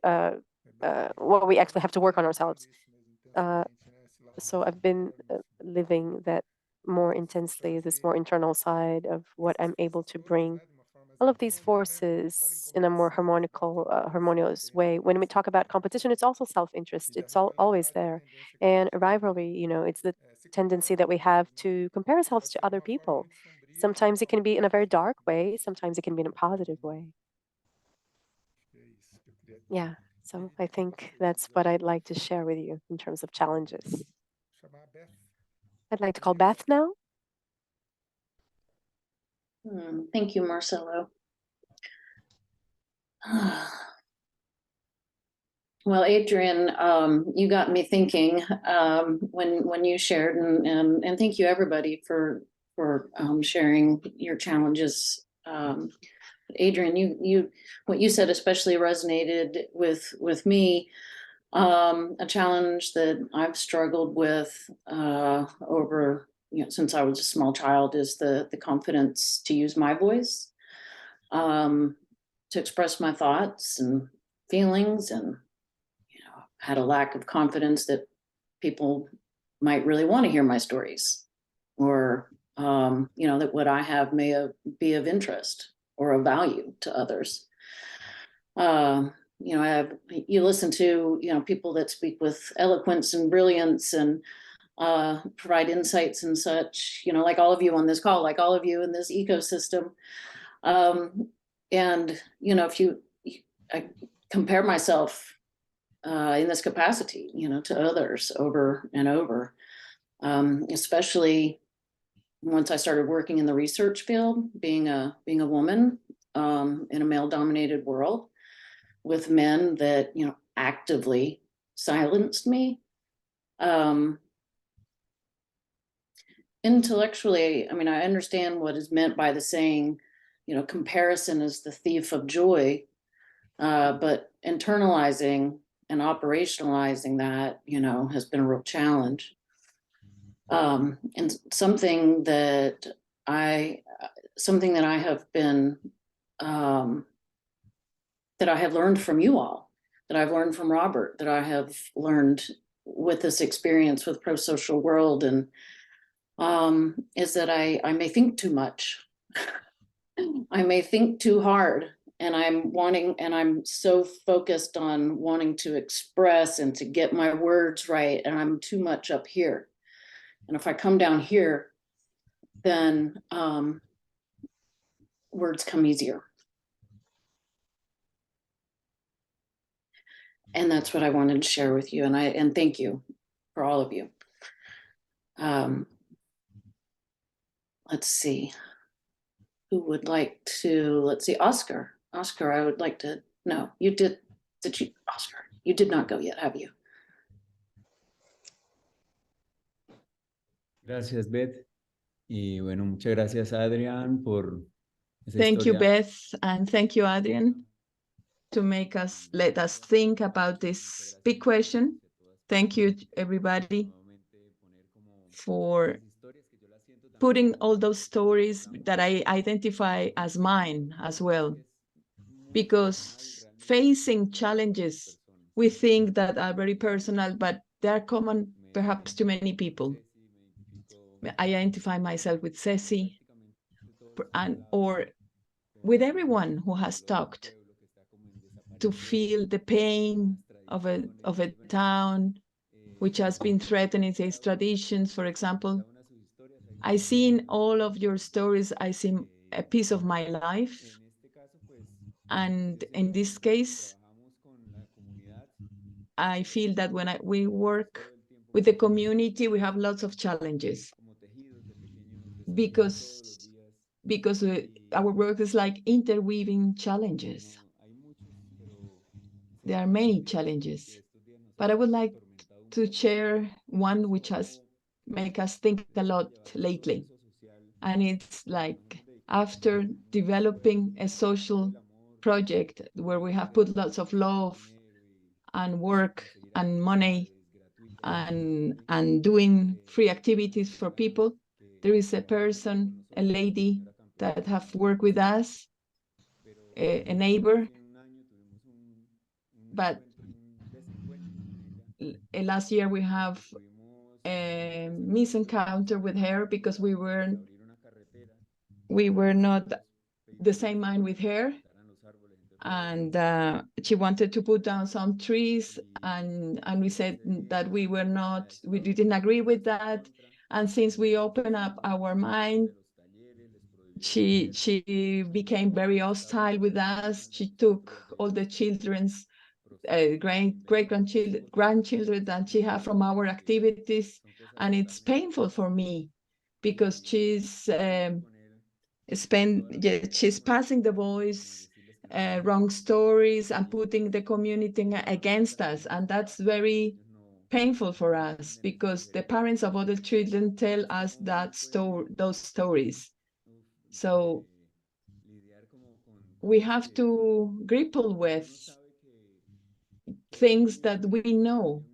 what we actually have to eu work on venho ourselves. vivendo isso mesmo intensamente, né? Esse lado So mais I've been interno, assim, living that more esse intensely, this trazer more internal side of what essas I'm able forças to todas, bring né, de uma forma mais all of these harmônica, né? Quando a gente fala em forces in a more competição, a gente fala de interesse harmonious também, way. When we talk about competition, it's also e self-interest. da It's always rivalidade, a there. tendência que a And gente rivalry, you know, it's the se compara tendency that com we os have outros, né? to compare ourselves Pode to ser de other uma forma people. muito sombria ou de uma Sometimes it forma can be in a very positiva, dark way, mas sometimes it can be in a positive way. acho que é isso que eu queria Yeah, so I dividir com think vocês, that's os what I'd like desafios. to share with you in terms of challenges. Chamar a Beth. I'd like to call Beth now. Thank you, Marcelo. Well, Adrian, you got me thinking when you shared, and thank you everybody for sharing your challenges. Adrian, you what you said especially resonated with me. A challenge that I've struggled with over since I was a small child is the confidence to use my voice, to express my thoughts and feelings, and had a lack of confidence that people might really want to hear my stories, or that what I have may be of interest or of value to others. You listen to people that speak with eloquence and brilliance and provide insights and such, like all of you on this call, like all of you in this ecosystem. And if I compare myself in this capacity, to others over and over, especially once I started working in the research field, being a woman in a male-dominated world with men that, you know, actively silenced me. Intellectually, I mean, I understand what is meant by the saying, you know, comparison is the thief of joy, but internalizing and operationalizing that, you know, has been a real challenge. And something that I have been, that I have learned from you all, that I've learned from Robert, that I have learned with this experience with Prosocial World, and is that I may think too much. I may think too hard, and I'm so focused on wanting to express and to get my words right, and I'm too much up here. And if I come down here, then words come easier. And that's what I wanted to share with you. And thank you for all of you. Let's see. Who would like to, let's see, Oscar. Oscar, I would like to, no, you did you, Oscar? You did not go yet, have you? Gracias, Beth. Y bueno, muchas gracias, Adrián, por esa Thank you, historia. Beth, and thank you, Adrian, to let us think about this big question. Thank you, everybody, for putting all those stories that I identify as mine as well. Because facing challenges, we think that are very personal, but they are common perhaps to many people. I identify myself with Ceci, or with everyone who has talked, to feel the pain of a town which has been threatening its traditions, for example. I see in all of your stories, I see a piece of my life. And in this case, I feel that when we work with the community, we have lots of challenges because our work is like interweaving challenges. There are many challenges, but I would like to share one which has made us think a lot lately. And it's like, after developing a social project where we have put lots of love and work and money and doing free activities for people, there is a person, a lady that have worked with us, a neighbor, but last year we have a misencounter with her because we were not the same mind with her, and she wanted to put down some trees, and we said that we didn't agree with that. And since we opened up our mind, she became very hostile with us. She took all the children's grandchildren that she had from our activities, and it's painful for me because she's passing the voice, wrong stories, and putting the community against us, and that's very painful for us because the parents of other children tell us those stories. So we have to grapple with things that we know,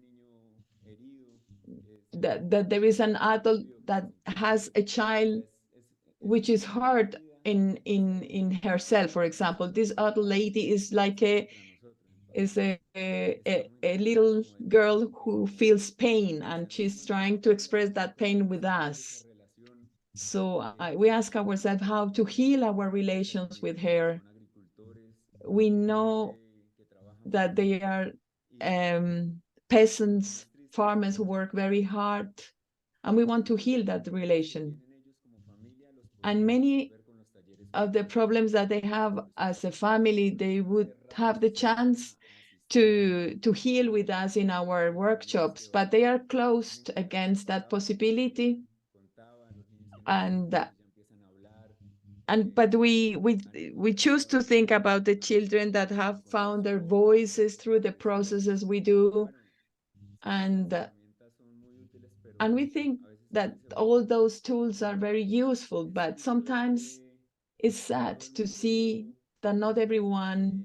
that there is an adult that has a child which is hurt in herself. For example, this adult lady is like a little girl who feels pain, and she's trying to express that pain with us. So we ask ourselves how to heal our relations with her. We know that they are peasants, farmers who work very hard, and we want to heal that relation. And many of the problems that they have as a family, they would have the chance to heal with us in our workshops, but they are closed against that possibility. But we choose to think about the children that have found their voices through the processes we do, and we think that all those tools are very useful, but sometimes it's sad to see that not everyone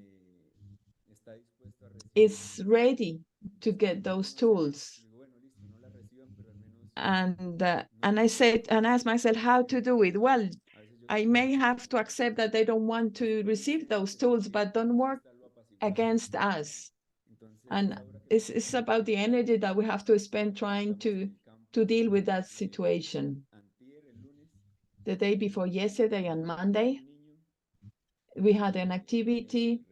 is ready to get those tools. And I said, and asked myself how to do it. Well, I may have to accept that they don't want to receive those tools, but don't work against us. And it's about the energy that we have to spend trying to deal with that situation. The day before yesterday, on Monday, we had an activity.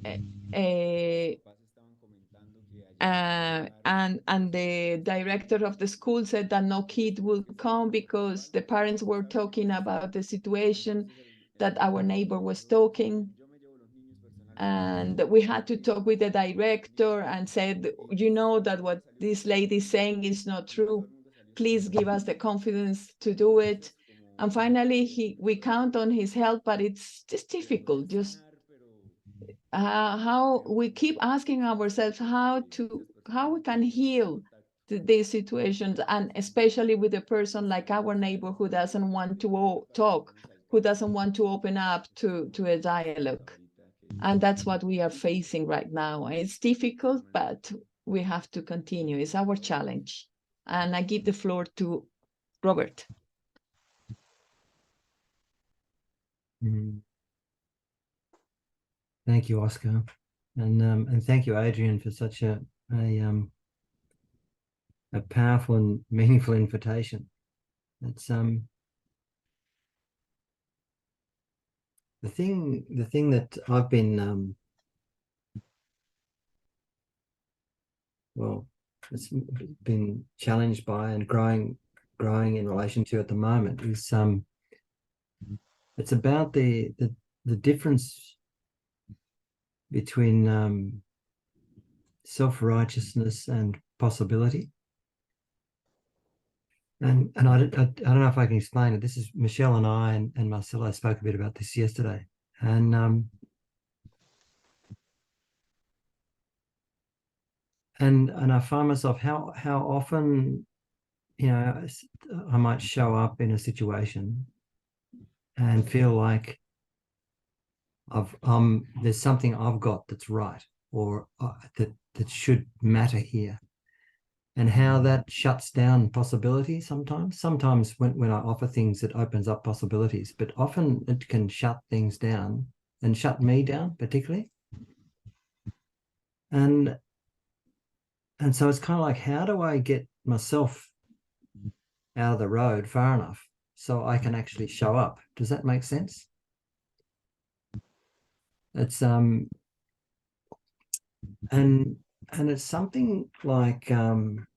And the director of the school said that no kid will come because the parents were talking about the situation that our neighbor was talking. And we had to talk with the director and said, you know that what this lady is saying is not true. Please give us the confidence to do it. And finally, we count on his help, but it's just difficult. Just how we keep asking ourselves how we can heal these situations, and especially with a person like our neighbor who doesn't want to talk, who doesn't want to open up to a dialogue. And that's what we are facing right now. It's difficult, but we have to continue. It's our challenge. And I give the floor to Robert. Thank you, Oscar, and thank you, Adrian, for such a powerful and meaningful invitation. It's the thing that I've been well, it's been challenged by and growing in relation to at the moment is it's about the difference between self-righteousness and possibility. And I don't know if I can explain it. This is Michelle and I and Marcelo spoke a bit about this yesterday. And I find myself how often, you know, I might show up in a situation and feel like there's something I've got that's right, or that should matter here, and how that shuts down possibility sometimes. Sometimes when I offer things, it opens up possibilities, but often it can shut things down and shut me down particularly. And so it's kind of like, how do I get myself out of the road far enough so I can actually show up? Does that make sense? It's and it's something like when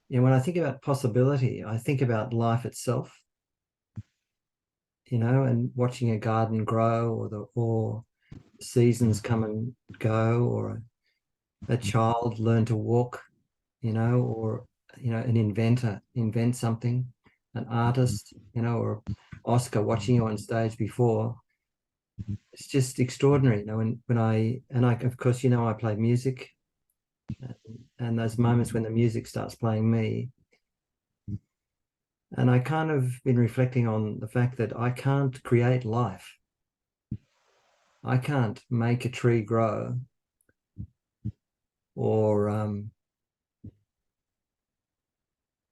I think about possibility, I think about life itself, and watching a garden grow, or seasons come and go, or a child learn to walk, or an inventor invent something, an artist, or Oscar watching you on stage before. It's just extraordinary, when I of course, I play music, and those moments when the music starts playing me, and I kind of been reflecting on the fact that I can't create life. I can't make a tree grow, or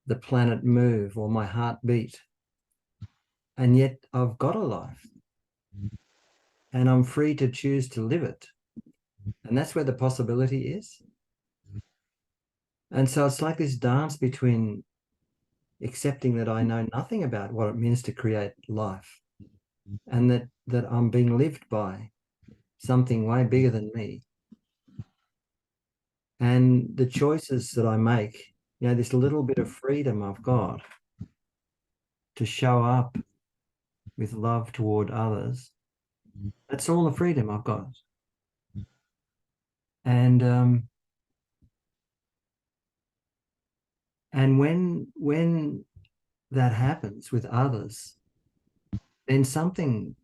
the planet move, or my heart beat, and yet I've got a life. And I'm free to choose to live it. And that's where the possibility is. And so it's like this dance between accepting that I know nothing about what it means to create life, and that I'm being lived by something way bigger than me. And the choices that I make, this little bit of freedom I've got to show up with love toward others, that's all the freedom I've got. And And when that happens with others, then something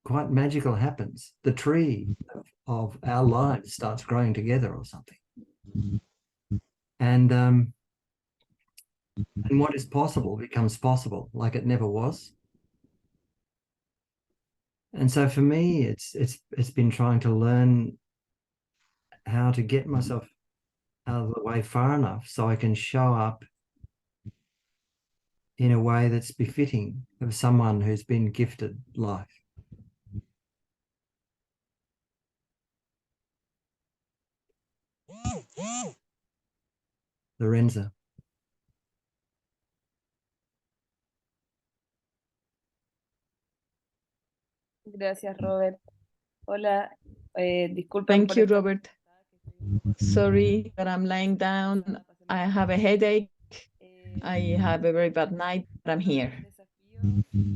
quite magical happens. The tree of our lives starts growing together or something. And what is possible becomes possible like it never was. And so for me, it's been trying to learn how to get myself out of the way far enough so I can show up in a way that's befitting of someone who's been gifted life. Lorenza. Gracias, Robert. Hola, disculpen Thank por you, esta Robert. Sorry that I'm lying down. I have a headache. I have a very bad night, but I'm here.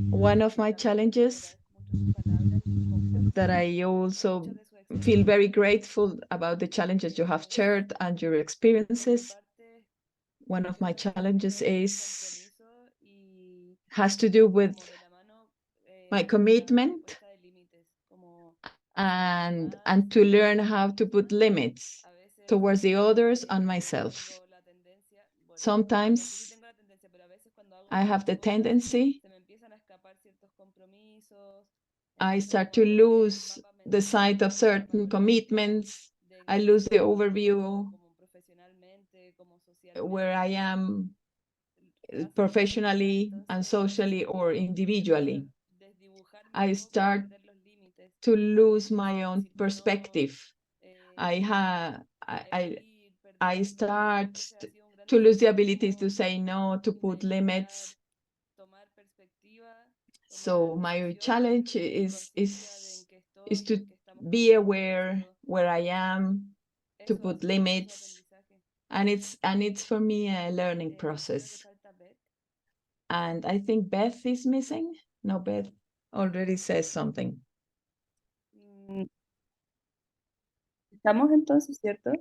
One of my challenges that I also feel very grateful about the challenges you have shared and your experiences. One of my challenges has to do with my commitment and to learn how to put limits towards the others and myself. Sometimes I have the tendency I start to lose the sight of certain commitments. I lose the overview where I am professionally and socially or individually. I start to lose my own perspective. I start to lose the ability to say no, to put limits. So my challenge is to be aware where I am, to put limits, and it's for me a learning process. And I think Beth is missing. No, Beth already says something. ¿Estamos entonces, cierto?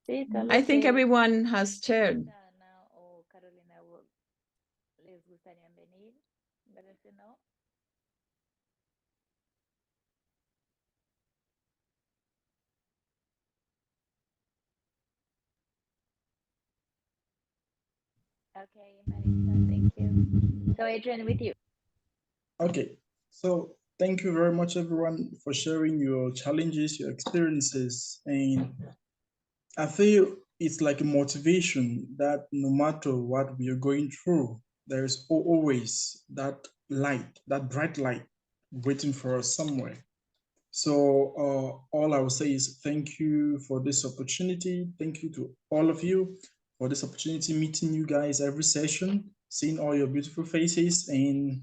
Sí, tal I vez think que everyone has shared. Ana o Carolina les gustarían venir, pero si no. Okay, Marisa, thank you. So Adrian, with you. Okay, so thank you very much, everyone, for sharing your challenges, your experiences. And I feel it's like a motivation that no matter what we are going through, there's always that light, that bright light waiting for us somewhere. So all I will say is thank you for this opportunity. Thank you to all of you for this opportunity, meeting you guys every session, seeing all your beautiful faces. And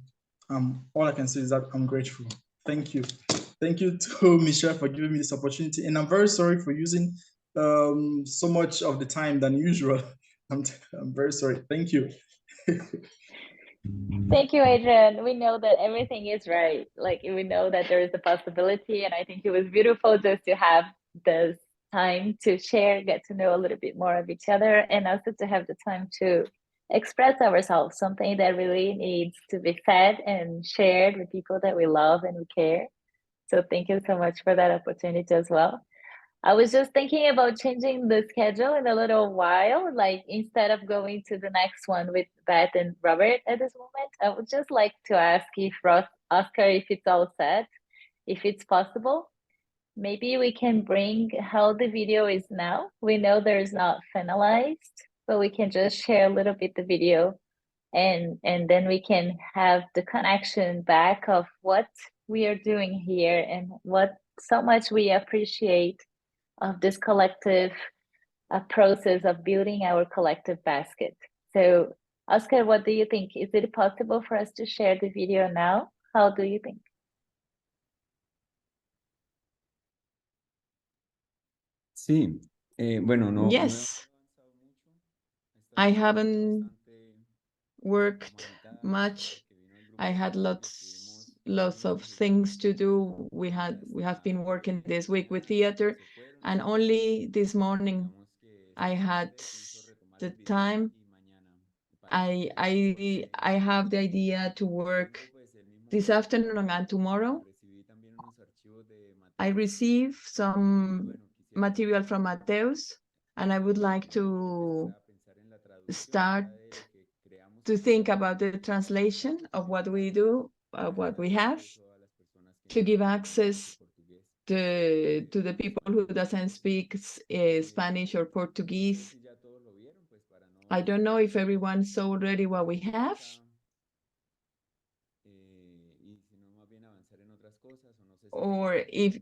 all I can say is that I'm grateful. Thank you. Thank you to Michelle for giving me this opportunity. And I'm very sorry for using so much of the time than usual. I'm very sorry. Thank you. Thank you, Adrian. We know that everything is right. Like we know that there is a possibility, and I think it was beautiful just to have this time to share, get to know a little bit more of each other, and also to have the time to express ourselves, something that really needs to be fed and shared with people that we love and we care. So thank you so much for that opportunity as well. I was just thinking about changing the schedule in a little while. Like instead of going to the next one with Beth and Robert at this moment, I would just like to ask if Oscar, if it's all set, if it's possible. Maybe we can bring how the video is now. We know there's not finalized, but we can just share a little bit the video and then we can have the connection back of what we are doing here and what so much we appreciate of this collective process of building our collective basket. So, Oscar, what do you think? Is it possible for us to share the video now? How do you think? Sí, bueno, no. Yes, I haven't worked much. I had lots of things to do. We have been working this week with theater, and only this morning I had the time. I have the idea to work this afternoon and tomorrow. I receive some material from Mateus, and I would like to start to think about the translation of what we do, what we have, to give access to the people who doesn't speak Spanish or Portuguese. I don't know if everyone saw already what we have. Or if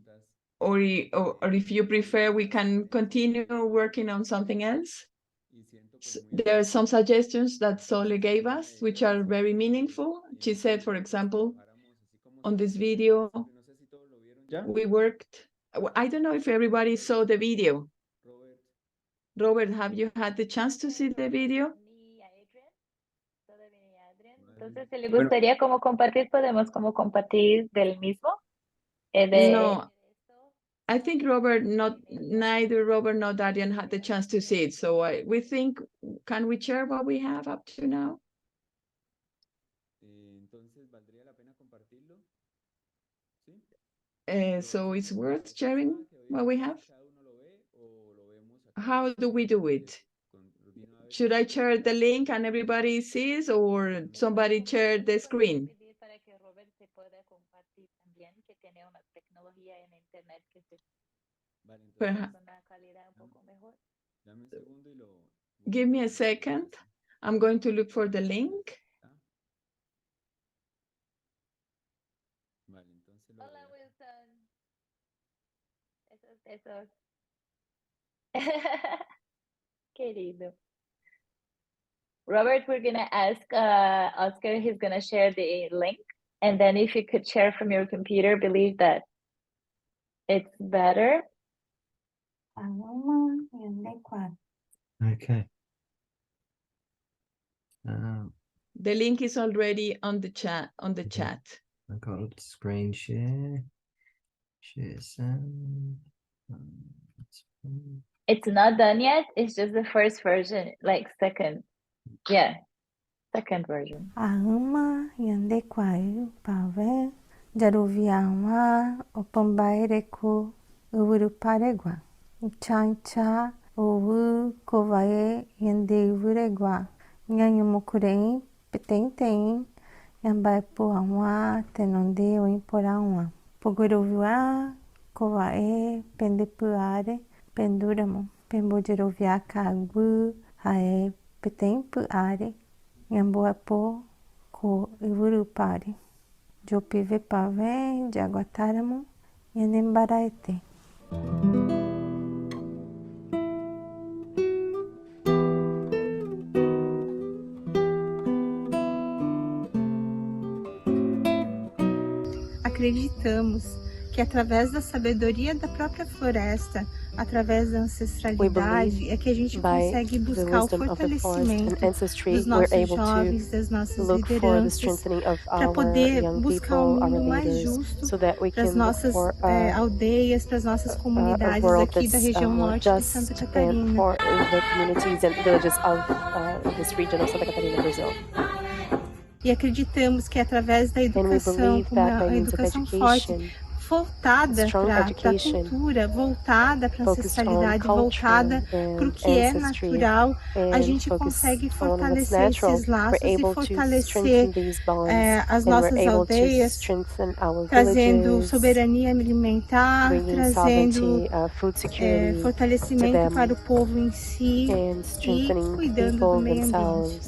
you prefer, we can continue working on something else. There are some suggestions that Sole gave us, which are very meaningful. She said, for example, on this video, we worked. I don't know if everybody saw the video. Robert, have you had the chance to see the video? Entonces, si le gustaría como compartir, podemos como compartir del mismo. No, I think neither Robert nor Darian had the chance to see it. So we think, can we share what we have up to now? So it's worth sharing what we have. How do we do it? Should I share the link and everybody sees, or somebody share the screen? Give me a second. I'm going to look for the link. Hola, Wilson. Querido. Robert, we're going to ask Oscar, he's going to share the link. And then if you could share from your computer, believe that it's better. Okay. The link is already on the chat. I got it. Screen share. Share sound. It's not done yet. It's just the first version, like second. Yeah, second version. Auma yande kwai pave jaruviama opambaireko uvuruparegua chancha ovu kovae yande uvuregua nyanyamukurei petentei yambai puamwa tenonde oimporauma poguruvua kovae pendepuare penduramo pembojerovia kagu hae petempu are Yamboapo ko Ivurupari Jopive Pave Jaguataramo Yanembaraete. Acreditamos que através da sabedoria da própria floresta, através da ancestralidade, é que a gente consegue buscar o fortalecimento dos nossos jovens, das nossas lideranças, para poder buscar um mundo mais justo para as nossas aldeias, para as nossas comunidades aqui da região norte de Santa Catarina. E acreditamos que através da educação, com a educação forte, voltada para a cultura, voltada para a ancestralidade, voltada para o que é natural, a gente consegue fortalecer esses laços e fortalecer as nossas aldeias, trazendo soberania alimentar, trazendo fortalecimento para o povo em si e cuidando do meio ambiente.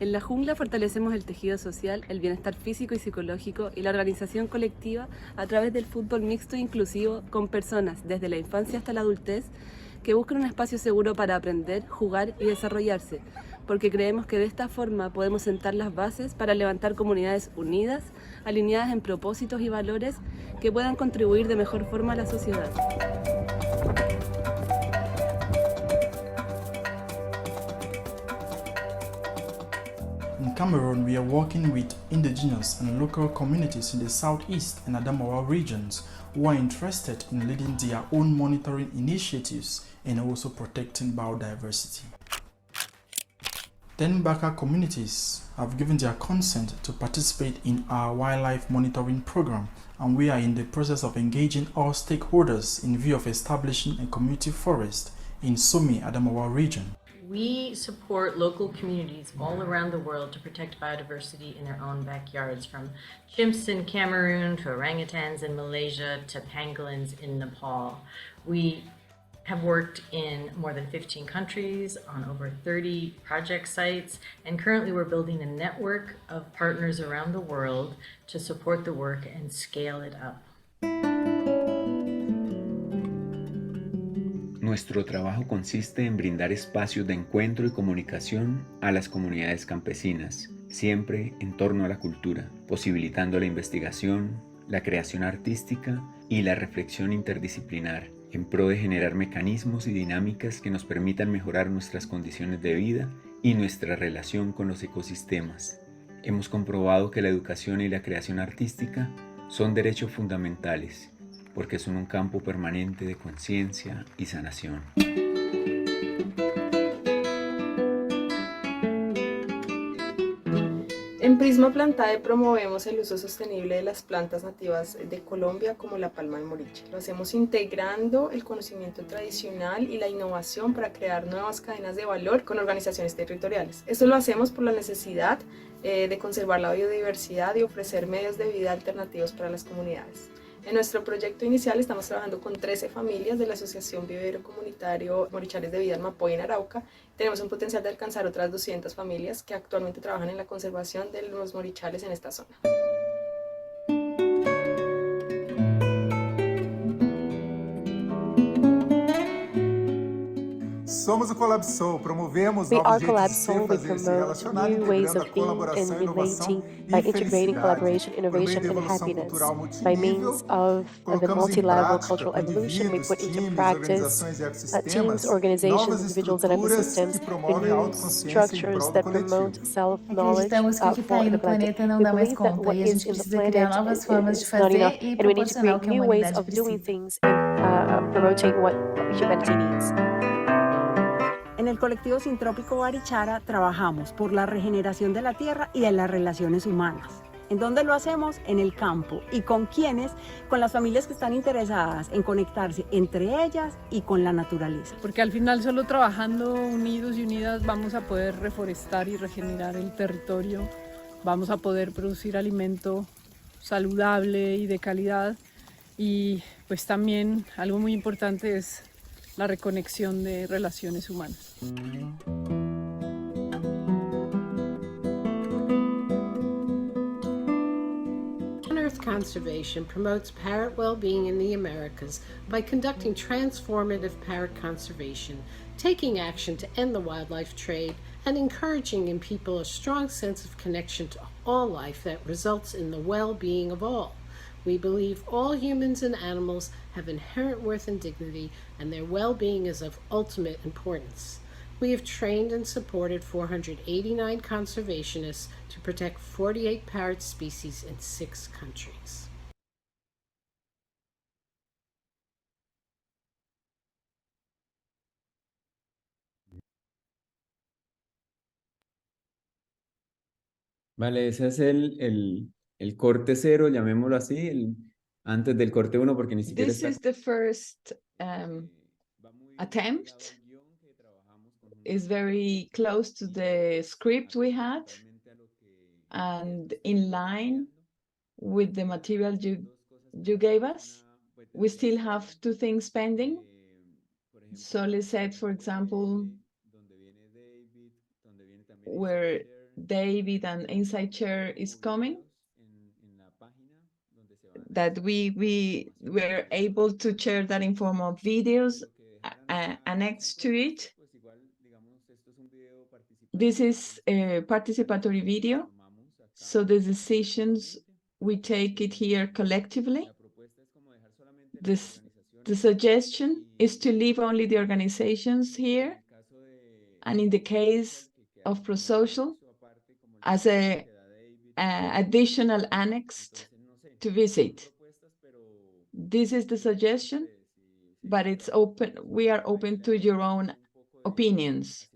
En la jungla fortalecemos el tejido social, el bienestar físico y psicológico y la organización colectiva a través del fútbol mixto e inclusivo con personas desde la infancia hasta la adultez que buscan un espacio seguro para aprender, jugar y desarrollarse, porque creemos que de esta forma podemos sentar las bases para levantar comunidades unidas, alineadas en propósitos y valores que puedan contribuir de mejor forma a la sociedad. In Cameroon, we are working with indigenous and local communities in the southeast and Adamawa regions who are interested in leading their own monitoring initiatives and also protecting biodiversity. 10 Baka communities have given their consent to participate in our wildlife monitoring program, and we are in the process of engaging all stakeholders in view of establishing a community forest in Somi, Adamawa region. We support local communities all around the world to protect biodiversity in their own backyards, from chimps in Cameroon to orangutans in Malaysia to pangolins in Nepal. We have worked in more than 15 countries on over 30 project sites, and currently we're building a network of partners around the world to support the work and scale it up. Nuestro trabajo consiste en brindar espacios de encuentro y comunicación a las comunidades campesinas, siempre en torno a la cultura, posibilitando la investigación, la creación artística y la reflexión interdisciplinar, en pro de generar mecanismos y dinámicas que nos permitan mejorar nuestras condiciones de vida y nuestra relación con los ecosistemas. Hemos comprobado que la educación y la creación artística son derechos fundamentales, porque son un campo permanente de conciencia y sanación. En Prisma Plantae promovemos el uso sostenible de las plantas nativas de Colombia como la palma de moriche. Lo hacemos integrando el conocimiento tradicional y la innovación para crear nuevas cadenas de valor con organizaciones territoriales. Esto lo hacemos por la necesidad de conservar la biodiversidad y ofrecer medios de vida alternativos para las comunidades. En nuestro proyecto inicial estamos trabajando con 13 familias de la Asociación Vivero Comunitario Morichales de Vida en Mapoy, en Arauca. Tenemos un potencial de alcanzar otras 200 familias que actualmente trabajan en la conservación de los morichales en esta zona. Somos o Collab Soul, promovemos We novos are jeitos Collab de ser, Soul. We fazer e se promote relacionar, new ways integrando a of being colaboração, and inovação relating e by integrating felicidade. collaboration, Por meio innovation, da and evolução happiness. cultural By multinível, means of the colocamos em multi-level prática, cultural com evolution, we indivíduos, put into times, practice organizações e teams, ecossistemas, organizations, novas individuals, and estruturas ecosystems, que the promovem a new autoconsciência em structures prol do that coletivo. promote self-knowledge Acreditamos que o que está for aí the no collective. planeta não We dá mais believe that conta what e a is gente in the precisa criar planet novas formas de is not enough, fazer e and we need to proporcionar o create que a new ways humanidade of doing precisa. things and promoting what humanity needs. En el colectivo Sintrópico Barichara trabajamos por la regeneración de la tierra y de las relaciones humanas. ¿En dónde lo hacemos? En el campo. ¿Y con quiénes? Con las familias que están interesadas en conectarse entre ellas y con la naturaleza. Porque al final solo trabajando unidos y unidas vamos a poder reforestar y regenerar el territorio, vamos a poder producir alimento saludable y de calidad, y pues también algo muy importante es la reconexión de relaciones humanas. Earth Conservation promotes parrot well-being in the Americas by conducting transformative parrot conservation, taking action to end the wildlife trade, and encouraging in people a strong sense of connection to all life that results in the well-being of all. We believe all humans and animals have inherent worth and dignity, and their well-being is of ultimate importance. We have trained and supported 489 conservationists to protect 48 parrot species in 6 countries. Vale, ese es el corte cero, llamémoslo así, antes del corte uno, porque ni siquiera This está... is the first attempt. It's very close to the script we had and in line with the material you gave us. We still have 2 things pending. So let's say, for example, where David and Inside Chair is coming, that we were able to share that in form of videos annexed to it. This is a participatory video, so the decisions, we take it here collectively. The suggestion is to leave only the organizations here, and in the case of Prosocial, as a additional annex to visit. This is the suggestion, but it's open. We are open to your own opinions.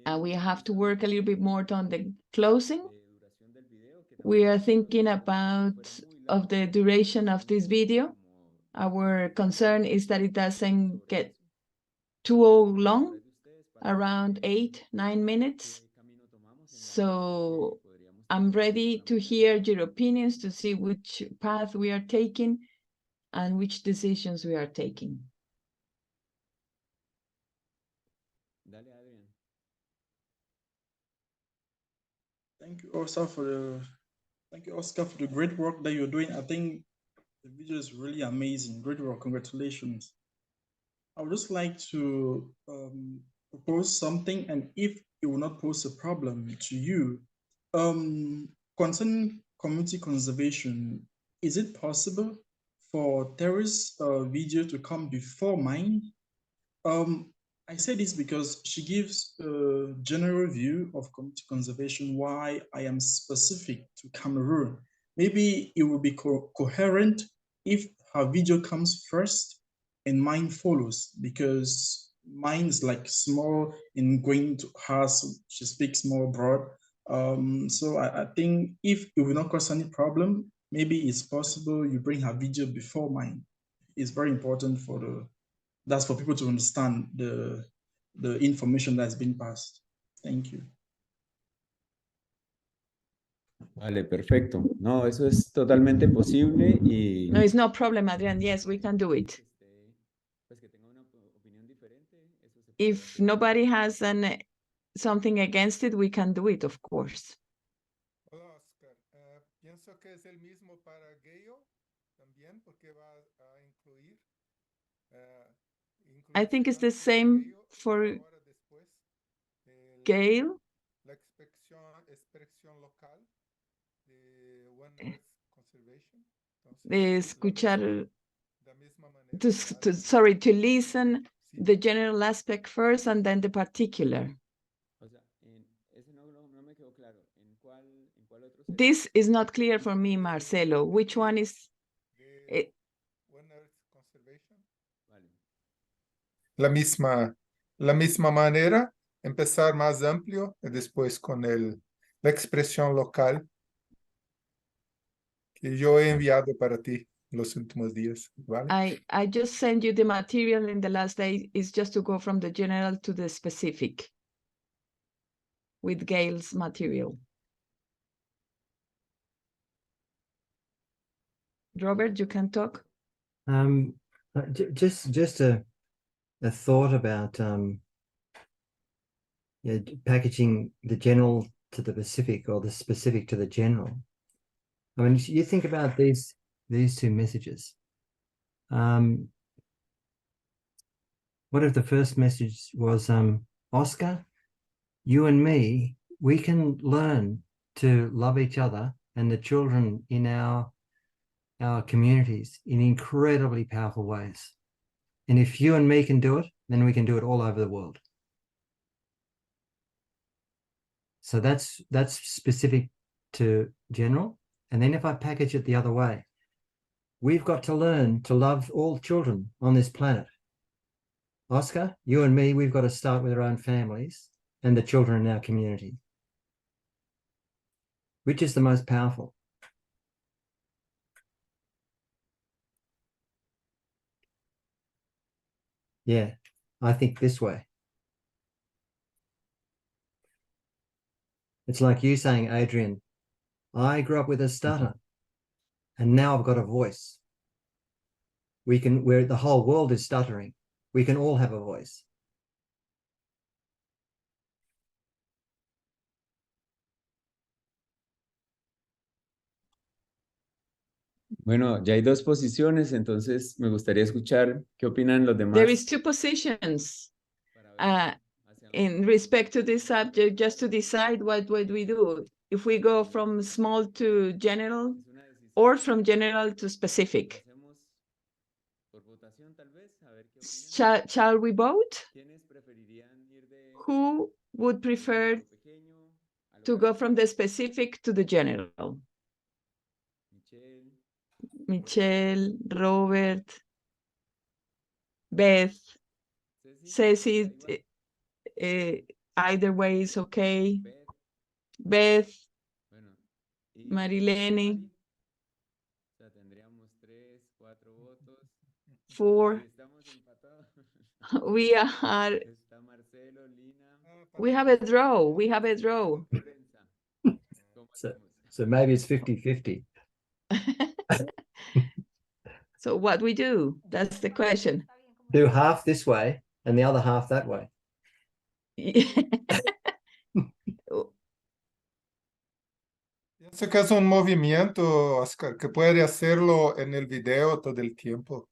And we have to work a little bit more on the closing. We are thinking about of the duration of this video. Our concern is that it doesn't get too long, around 8-9 minutes. So I'm ready to hear your opinions, to see which path we are taking and which decisions we are taking. Thank you, Oscar, for the great work that you're doing. I think the video is really amazing. Great work. Congratulations. I would just like to propose something, and if it will not pose a problem to you, concerning community conservation, is it possible for Terry's video to come before mine? I say this because she gives a general view of community conservation, why I am specific to Cameroon. Maybe it will be coherent if her video comes first and mine follows, because mine is like small in going to her, so she speaks more broad. So I think if it will not cause any problem, maybe it's possible you bring her video before mine. It's very important that's for people to understand the information that's been passed. Thank you. Vale, perfecto. No, eso es totalmente posible y... No, it's no problem, Adrian. Yes, we can do it. If nobody has something against it, we can do it, of course. Hola, Oscar. Pienso que es el mismo para Gayo también, porque va a incluir... I think it's the same for Gail. La expresión local de One Earth Conservation. De escuchar, to listen the general aspect first and then the particular. This is not clear for me, Marcelo. Which one is it? La misma manera, empezar más amplio y después con la expresión local que yo he enviado para ti los últimos días, ¿vale? I just sent you the material in the last day. It's just to go from the general to the specific with Gail's material. Robert, you can talk. Just a thought about packaging the general to the specific or the specific to the general. I mean, you think about these two messages. What if the first message was, Oscar, you and me, we can learn to love each other and the children in our communities in incredibly powerful ways. And if you and me can do it, then we can do it all over the world. So that's specific to general. And then if I package it the other way, we've got to learn to love all children on this planet. Oscar, you and me, we've got to start with our own families and the children in our community. Which is the most powerful? Yeah, I think this way. It's like you saying, Adrian, I grew up with a stutter and now I've got a voice. Where the whole world is stuttering, we can all have a voice. Bueno, ya hay dos posiciones, entonces me gustaría escuchar qué opinan los demás. There is two positions in respect to this subject, just to decide what we do. If we go from small to general or from general to specific. Shall we vote? Who would prefer to go from the specific to the general. Michelle, Robert, Beth, Ceci, either way is okay. Beth, Marilene, 4. We have a draw. We have a draw. So maybe it's 50-50. So what we do? That's the question. Do half this way and the other half that way. Pienso que es un movimiento, Oscar, que puede hacerlo en el video todo el tiempo.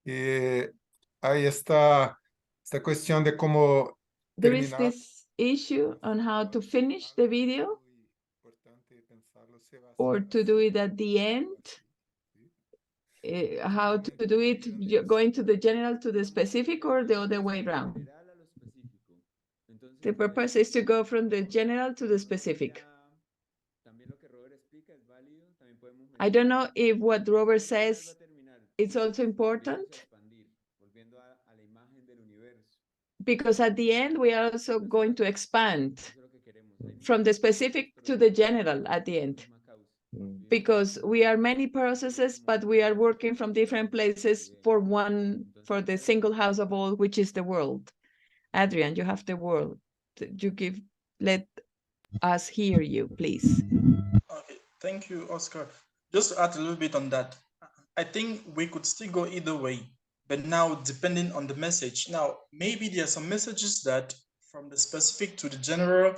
Ahí está esta cuestión de cómo There is terminar. this issue on how to finish the video or to do it at the end. How to do it, going to the general to the specific or the other way around? The purpose is to go from the general to the specific. I don't know if what Robert says is also important, because at the end we are also going to expand from the specific to the general at the end, because we are many processes, but we are working from different places for the single house of all, which is the world. Adrian, you have the word. Let us hear you, please. Okay, thank you, Oscar. Just to add a little bit on that, I think we could still go either way, but now depending on the message. Now, maybe there are some messages that from the specific to the general,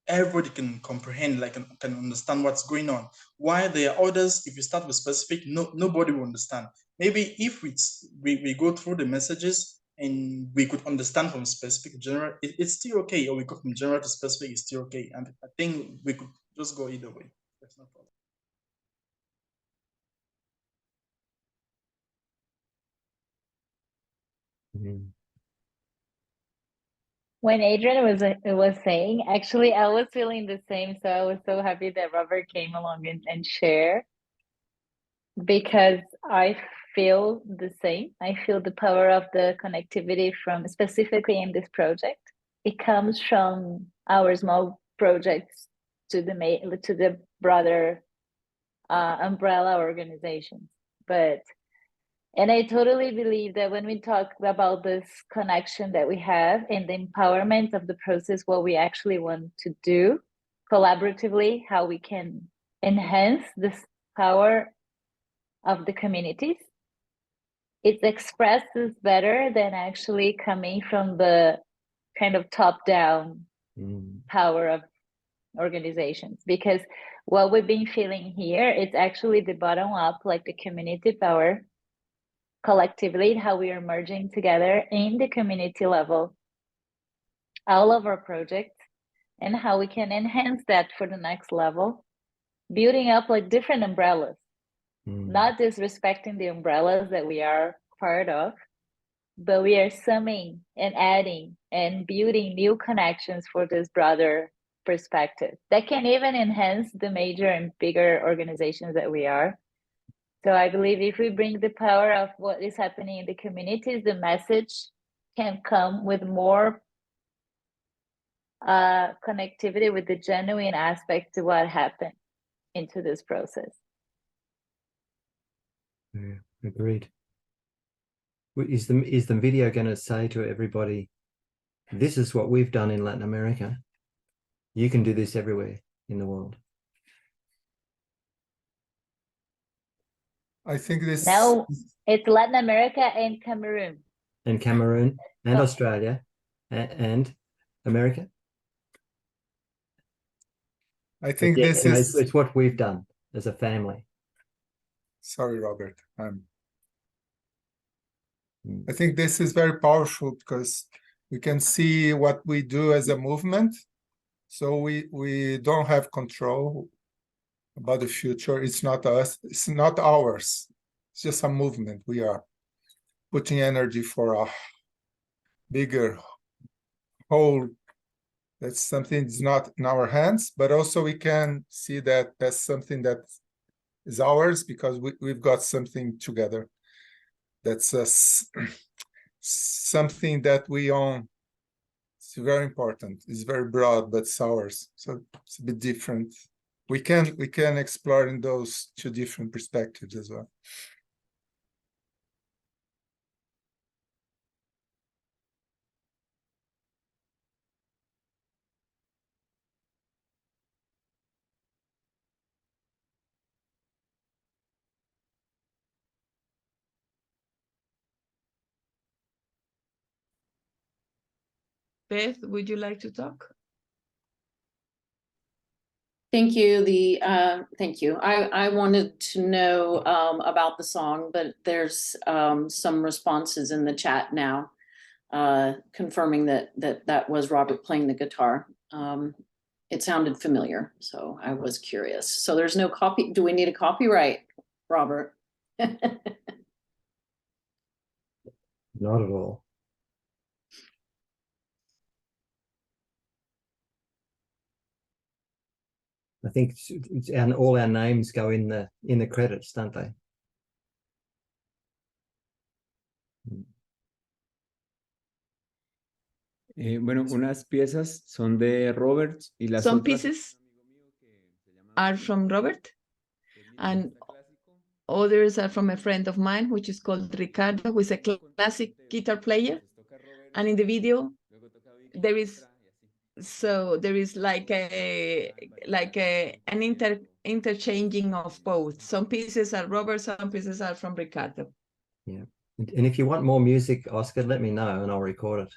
everybody can comprehend, like can understand what's going on. While there are others, if you start with specific, nobody will understand. Maybe if we go through the messages and we could understand from specific to general, it's still okay. Or we go from general to specific, it's still okay. And I think we could just go either way. That's no problem. When Adrian was saying, actually, I was feeling the same. So I was so happy that Robert came along and shared, because I feel the same. I feel the power of the connectivity from specifically in this project. It comes from our small projects to the broader umbrella organizations. And I totally believe that when we talk about this connection that we have and the empowerment of the process, what we actually want to do collaboratively, how we can enhance this power of the communities, it expresses better than actually coming from the kind of top-down power of organizations. Because what we've been feeling here, it's actually the bottom-up, like the community power, collectively, how we are merging together in the community level, all of our projects, and how we can enhance that for the next level, building up like different umbrellas, not disrespecting the umbrellas that we are part of, but we are summing and adding and building new connections for this broader perspective that can even enhance the major and bigger organizations that we are. So I believe if we bring the power of what is happening in the communities, the message can come with more connectivity with the genuine aspect to what happened into this process. Yeah, agreed. Is the video going to say to everybody, this is what we've done in Latin America. You can do this everywhere in the world. I think this... Now it's Latin America and Cameroon. And Cameroon and Australia and America. I think this is... It's what we've done as a family. Sorry, Robert. I think this is very powerful because we can see what we do as a movement. So we don't have control about the future. It's not us. It's not ours. It's just a movement. We are putting energy for a bigger whole That's something that's not in our hands, but also we can see that as something that is ours because we've got something together. That's something that we own. It's very important. It's very broad, but it's ours. So it's a bit different. We can explore in those two different perspectives as well. Beth, would you like to talk? Thank you. Thank you. I wanted to know about the song, but there's some responses in the chat now confirming that was Robert playing the guitar. It sounded familiar, so I was curious. So there's no copy. Do we need a copyright, Robert? Not at all. I think all our names go in the credits, don't they? Bueno, unas piezas son de Robert y las Some otras pieces are from Robert, and others are from a friend of mine, which is called Ricardo, who is a classic guitar player. And in the video, there is like an interchanging of both. Some pieces are Robert, some pieces are from Ricardo. Yeah, and if you want more music, Oscar, let me know and I'll record it.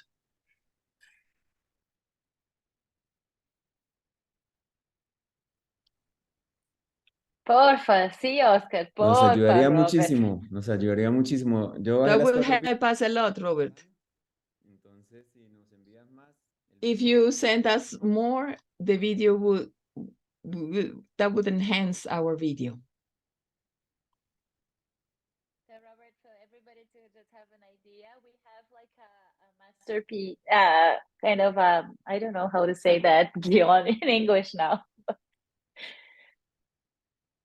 Porfa, sí, Oscar, nos porfa, ayudaría Robert. muchísimo, nos ayudaría muchísimo. Yo bajé That las will cuatro help us a lot, Robert. Entonces, si nos envías más, If you send us more, the video that would enhance our video. So Robert, for everybody to just have an idea, we have like a masterpiece, kind of I don't know how to say that, Gion, in English now.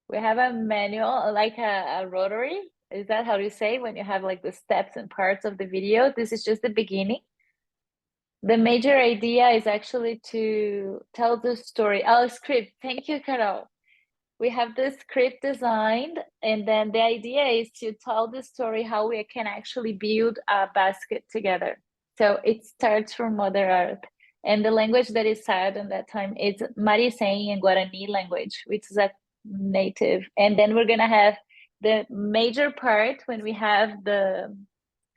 We have a manual, like a rotary. Is that how you say when you have like the steps and parts of the video? This is just the beginning. The major idea is actually to tell the story. Oh, script. Thank you, Carol. We have this script designed, and then the idea is to tell the story how we can actually build a basket together. So it starts from Mother Earth. And the language that is said in that time is Maricém and Guarani language, which is a native. And then we're gonna have the major part when we have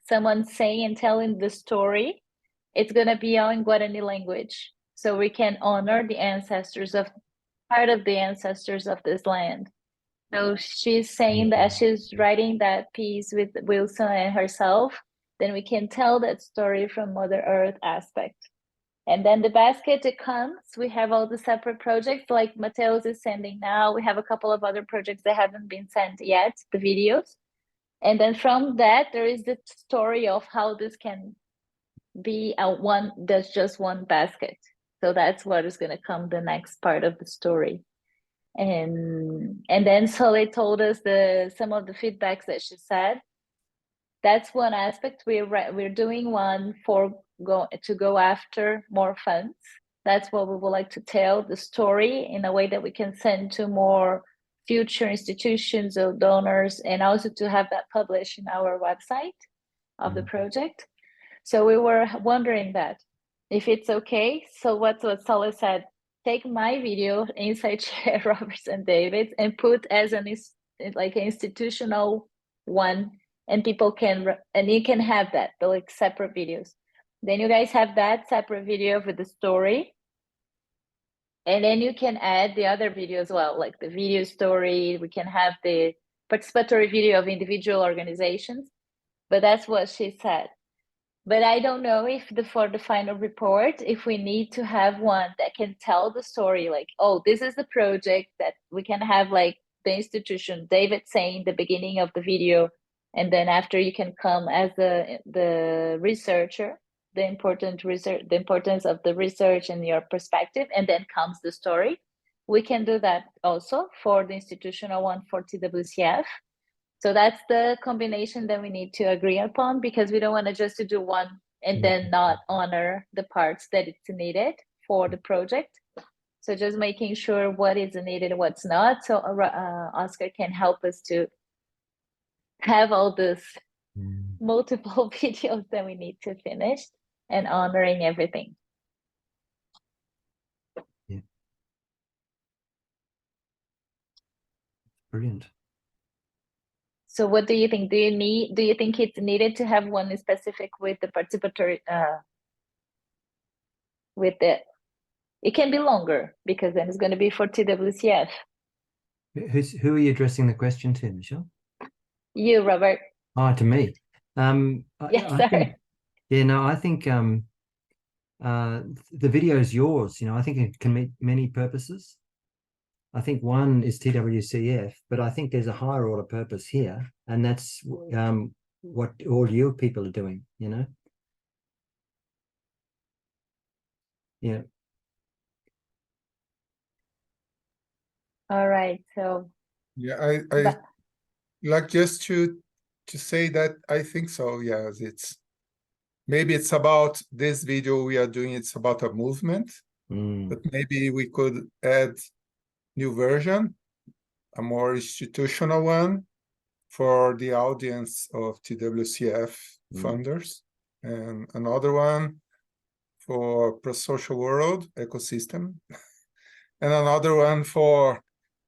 someone saying and telling the story. It's gonna be all in Guarani language, so we can honor the ancestors of part of the ancestors of this land. So she's saying that she's writing that piece with Wilson and herself, then we can tell that story from Mother Earth aspect. And then the basket, it comes, we have all the separate projects like Mateus is sending now. We have a couple of other projects that haven't been sent yet, the videos. And then from that, there is the story of how this can be there's just one basket. So that's what is going to come the next part of the story. And then Soleil told us some of the feedbacks that she said. That's one aspect. We're doing one to go after more funds. That's what we would like to tell the story in a way that we can send to more future institutions or donors, and also to have that published in our website of the project. So we were wondering that if it's okay. So what Soleil said, take my video, Inside Share, Roberts and David, and put as an institutional one, and people and you can have that, the like separate videos. Then you guys have that separate video with the story. And then you can add the other video as well, like the video story. We can have the participatory video of individual organizations, but that's what she said. But I don't know if for the final report, if we need to have one that can tell the story, like, oh, this is the project, that we can have like the institution, David saying the beginning of the video, and then after you can come as the researcher. the important research, the importance of the research and your perspective, and then comes the story. We can do that also for the institutional one for TWCF. So that's the combination that we need to agree upon, because we don't want to just to do one and then not honor the parts that it's needed for the project. So just making sure what is needed, what's not. So Oscar can help us to have all this multiple videos that we need to finish and honoring everything. Yeah. Brilliant. So what do you think? Do you think it's needed to have one specific with the participatory with it can be longer, because then it's going to be for TWCF. Who are you addressing the question to, Michelle? You, Robert. Oh, to me. Yes, I sorry. think, yeah, no, I think the video is yours. I think it can meet many purposes. I think one is TWCF, but I think there's a higher order purpose here, and that's what all you people are doing, Yeah. All right. So yeah, I like just to say that I think so. Yes, maybe it's about this video we are doing. It's about a movement, but maybe we could add new version, a more institutional one for the audience of TWCF funders, and another one for Prosocial World Ecosystem, and another one for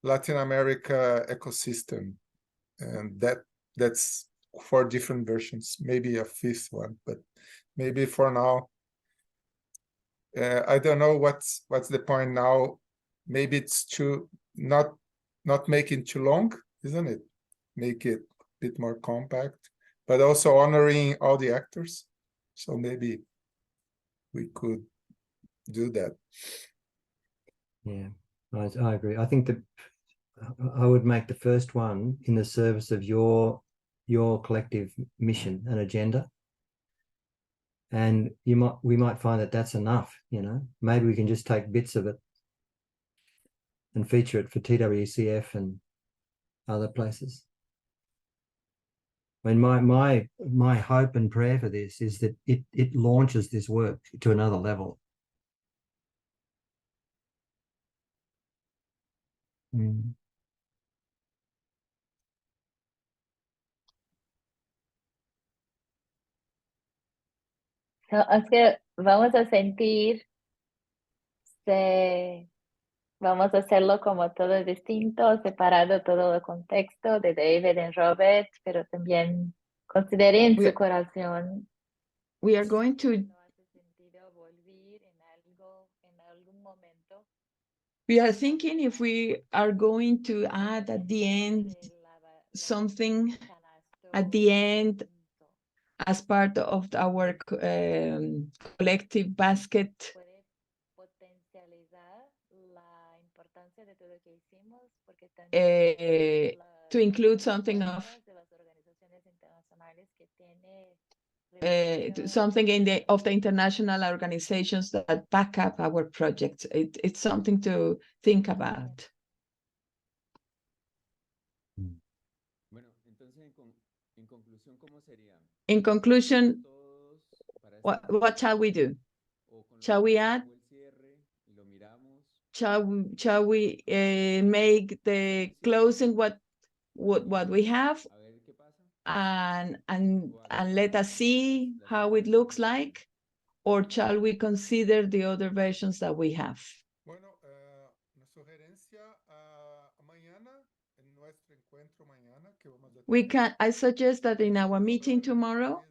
Latin America Ecosystem. And that's 4 different versions, maybe a 5th one, but maybe for now, I don't know what's the point now. Maybe it's not making too long, isn't it? Make it a bit more compact, but also honoring all the actors. So maybe we could do that. Yeah, I agree. I think that I would make the first one in the service of your collective mission and agenda. And we might find that that's enough, Maybe we can just take bits of it and feature it for TWCF and other places. I mean, my hope and prayer for this is that it launches this work to another level. So, es que vamos a sentir, vamos a hacerlo como todo distinto, separado todo el contexto de David y Robert, pero también consideren su corazón. We are going to We are thinking if we are going to add at the end something at the end as part of our collective basket to include something of something of the international organizations that back up our projects. It's something to think about. In conclusion, what shall we do? Shall we add? Shall we make the closing what we have, and let us see how it looks like, or shall we consider the other versions that we have? I suggest that in our meeting tomorrow,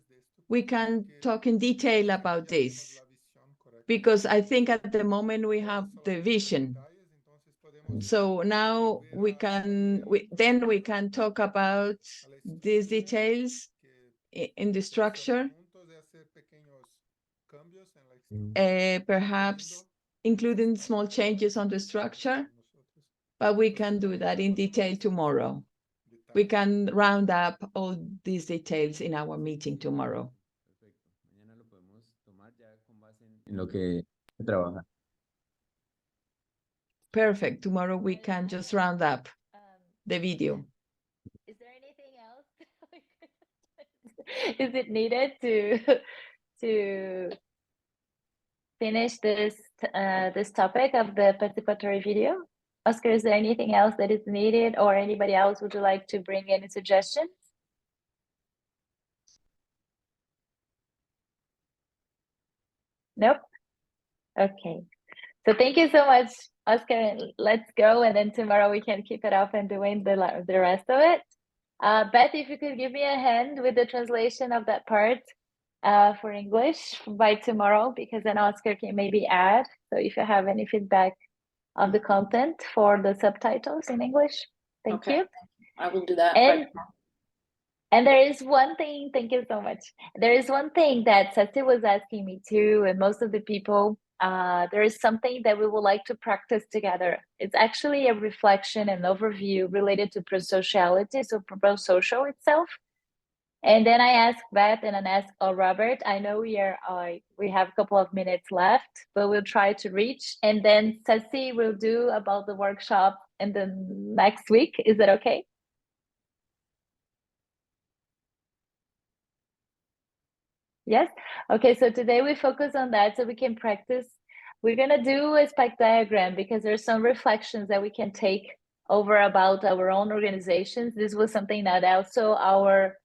we can talk in detail about this, because I think at the moment we have the vision. So now we can talk about these details in the structure, perhaps including small changes on the structure, but we can do that in detail tomorrow. We can round up all these details in our meeting tomorrow. en lo que se trabaja. Perfect. Tomorrow we can just round up the video. Is there anything else? Is it needed to finish this topic of the participatory video? Oscar, is there anything else that is needed, or anybody else would you like to bring any suggestions? Nope. Okay. So thank you so much, Oscar. Let's go, and then tomorrow we can keep it up and doing the rest of it. Beth, if you could give me a hand with the translation of that part for English by tomorrow, because then Oscar can maybe add. So if you have any feedback of the content for the subtitles in English, thank you. I will do that. And there is one thing, thank you so much. There is one thing that Ceci was asking me too, and most of the people, there is something that we would like to practice together. It's actually a reflection and overview related to prosociality, so prosocial itself. And then I asked Beth and then asked Robert. I know we have a couple of minutes left, but we'll try to reach. And then Ceci will do about the workshop in the next week. Is that okay? Yes? Okay, so today we focus on that so we can practice. We're gonna do a spike diagram because there's some reflections that we can take over about our own organizations. This was something that also our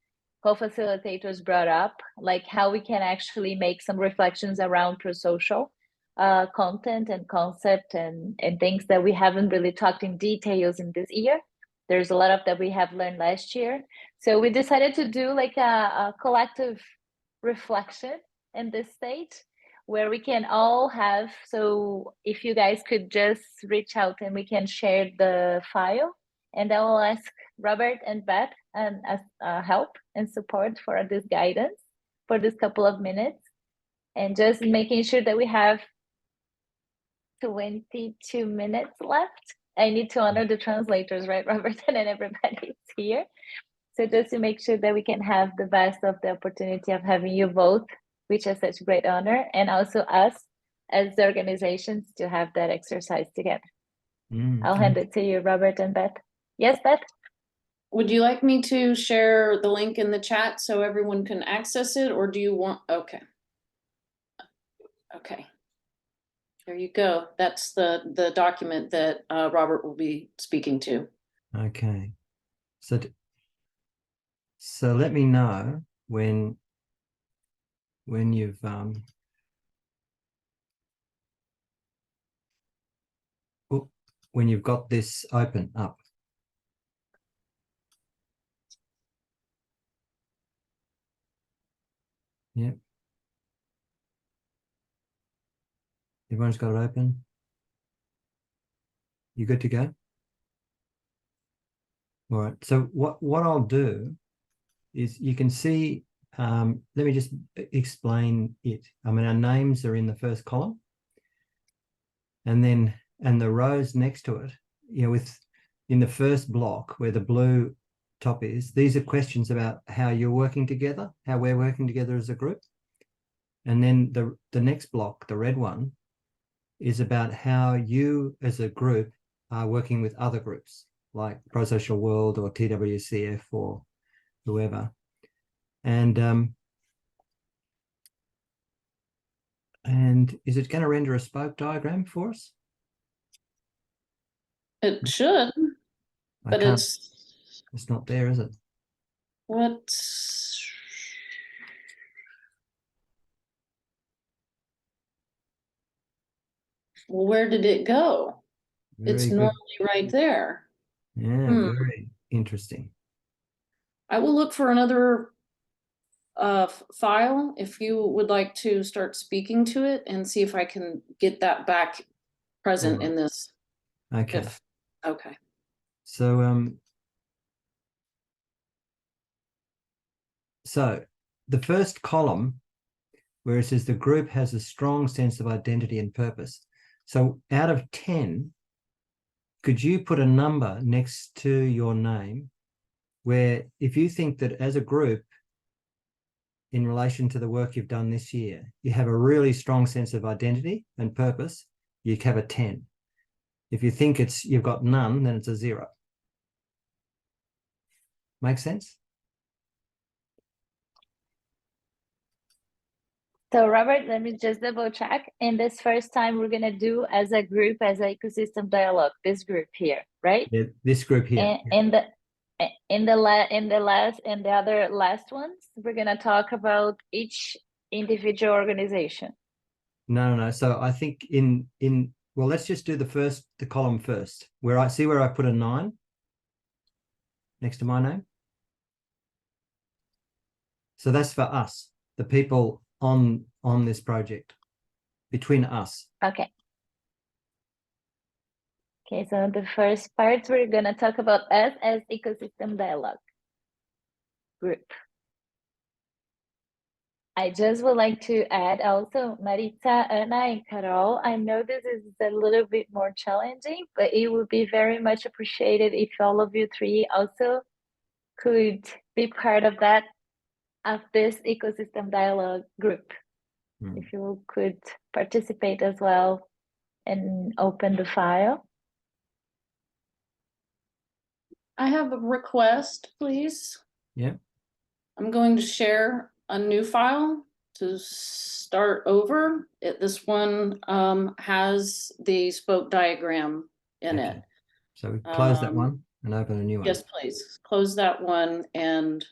co-facilitators brought up, like how we can actually make some reflections around prosocial content and concept and things that we haven't really talked in details in this year. There's a lot of that we have learned last year. So we decided to do like a collective reflection in this stage where we can all have, so if you guys could just reach out and we can share the file, and I will ask Robert and Beth and help and support for this guidance for this couple of minutes, and just making sure that we have 22 minutes left. I need to honor the translators, right, Robert, and then everybody is here. So just to make sure that we can have the best of the opportunity of having you both, which is such great honor, and also us as the organizations to have that exercise together. I'll hand it to you, Robert and Beth. Yes, Beth? Would you like me to share the link in the chat so everyone can access it, or do you want, okay. Okay. There you go. That's the document that Robert will be speaking to. Okay. So let me know when you've when you've got this open up. Yeah. Everyone's got it open. You good to go? All right. So what I'll do is you can see, let me just explain it. I mean, our names are in the first column, and the rows next to it, you know, in the first block where the blue top is, these are questions about how you're working together, how we're working together as a group. And then the next block, the red one, is about how you as a group are working with other groups like Prosocial World or TWCF or whoever. And is it going to render a spoke diagram for us? It should, but it's not there, is it? What? Well, where did it go? It's normally right there. Yeah, very interesting. I will look for another file if you would like to start speaking to it and see if I can get that back present in this. Okay. Okay. So so the first column where it says the group has a strong sense of identity and purpose. So out of 10, could you put a number next to your name where if you think that as a group, in relation to the work you've done this year, you have a really strong sense of identity and purpose, you have a 10. If you think you've got none, then it's a 0. Make sense? So Robert, let me just double check. In this first time, we're gonna do as a group, as an ecosystem dialogue, this group here, right? Yeah, this group here. And in the other last ones, we're gonna talk about each individual organization. No. So I think well, let's just do the column first. Where I put a 9 next to my name. So that's for us, the people on this project, between us. Okay. Okay, so the first part, we're gonna talk about us as ecosystem dialogue group. I just would like to add also, Maritza, Anna, and Carol, I know this is a little bit more challenging, but it would be very much appreciated if all of you three also could be part of this ecosystem dialogue group. If you could participate as well and open the file. I have a request, please. Yeah. I'm going to share a new file to start over. This one has the spoke diagram in it. So we close that one and open a new one. Yes, please. Close that one and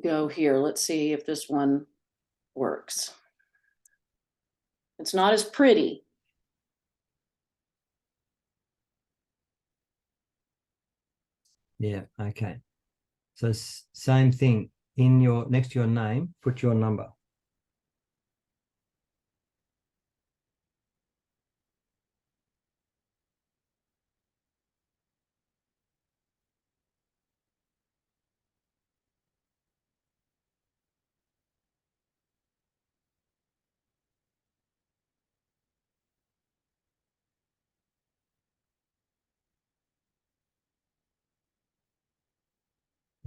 go here. Let's see if this one works. It's not as pretty. Yeah, okay. So same thing, next to your name, put your number.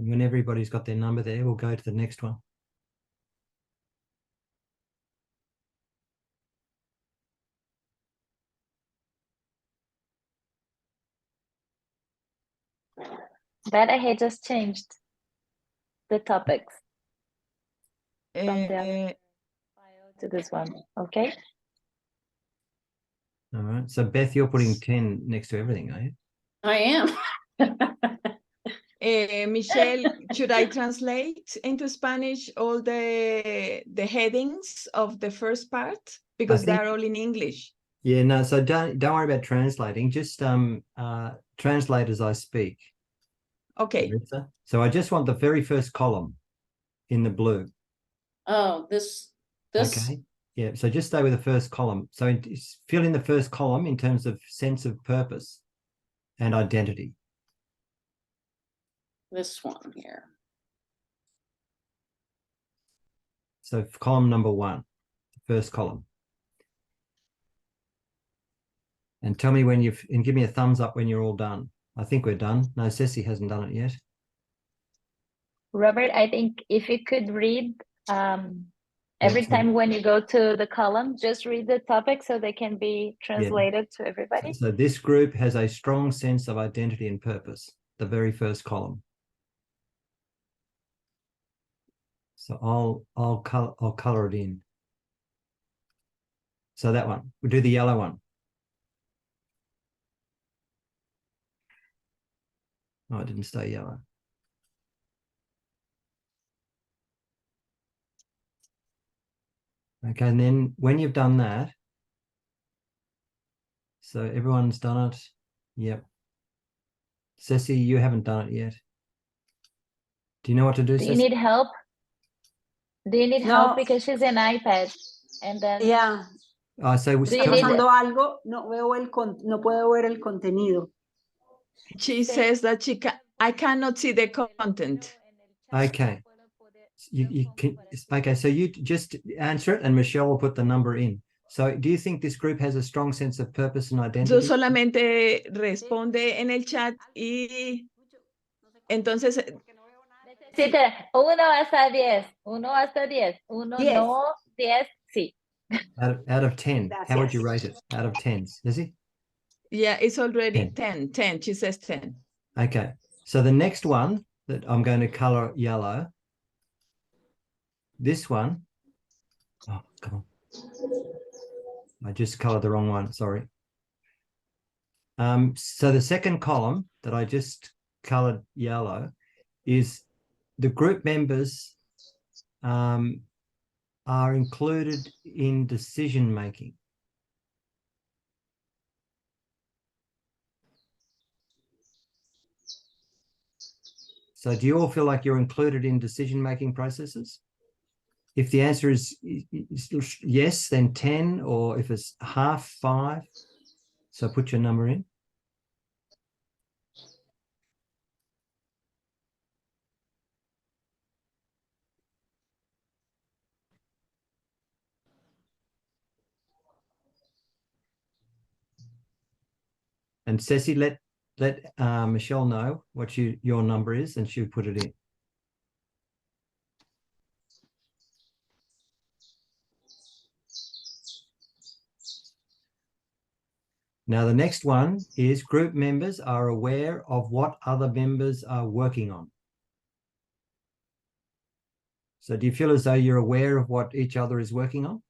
And when everybody's got their number there, we'll go to the next one. That I had just changed the topics from the other file to this one, okay? All right. So Beth, you're putting 10 next to everything, are you? I am. Michelle, should I translate into Spanish all the headings of the first part? Because they're all in English. Yeah, no, so don't worry about translating. Just translate as I speak. Okay. So I just want the very first column in the blue. Oh, this. Okay. Yeah, so just stay with the first column. So fill in the first column in terms of sense of purpose and identity. This one here. So column number 1, the first column. And tell me and give me a thumbs up when you're all done. I think we're done. No, Ceci hasn't done it yet. Robert, I think if you could read every time when you go to the column, just read the topic so they can be translated to everybody. So this group has a strong sense of identity and purpose, the very first column. So I'll color it in. So that one, we'll do the yellow one. Oh, it didn't stay yellow. Okay, and then when you've done that, so everyone's done it. Yep. Ceci, you haven't done it yet. Do you know what to do, Do Ceci? you need help? Do you need help because she's an iPad? And then So we Está pasando algo, no puedo ver el contenido. She says that I cannot see the content. Okay. You can. Okay, so you just answer it and Michelle will put the number in. So do you think this group has a strong sense of purpose and identity? Yo solamente responde en el chat y entonces Sí, 1 hasta 10. 1 hasta 10. 1 no, 10 sí. Out of 10, how would you rate it? Out of 10s, is it? Yeah, it's already 10. 10. She says 10. Okay. So the next one that I'm going to color yellow, this one, oh, come on. I just colored the wrong one, sorry. So the second column that I just colored yellow is the group members are included in decision making. So do you all feel like you're included in decision making processes? If the answer is yes, then 10, or if it's half, 5. So put your number in. And Ceci, let Michelle know what your number is, and she'll put it in. Now, the next one is group members are aware of what other members are working on. So do you feel as though you're aware of what each other is working on?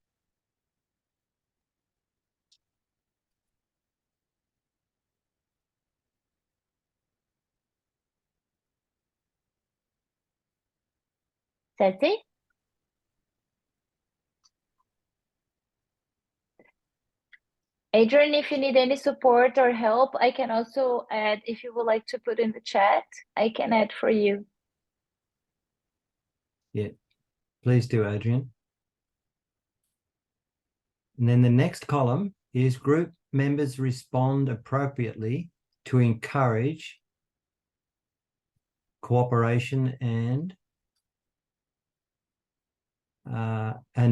Ceci? Adrian, if you need any support or help, I can also add, if you would like to put in the chat, I can add for you. Yeah, please do, Adrian. And then the next column is group members respond appropriately to encourage cooperation and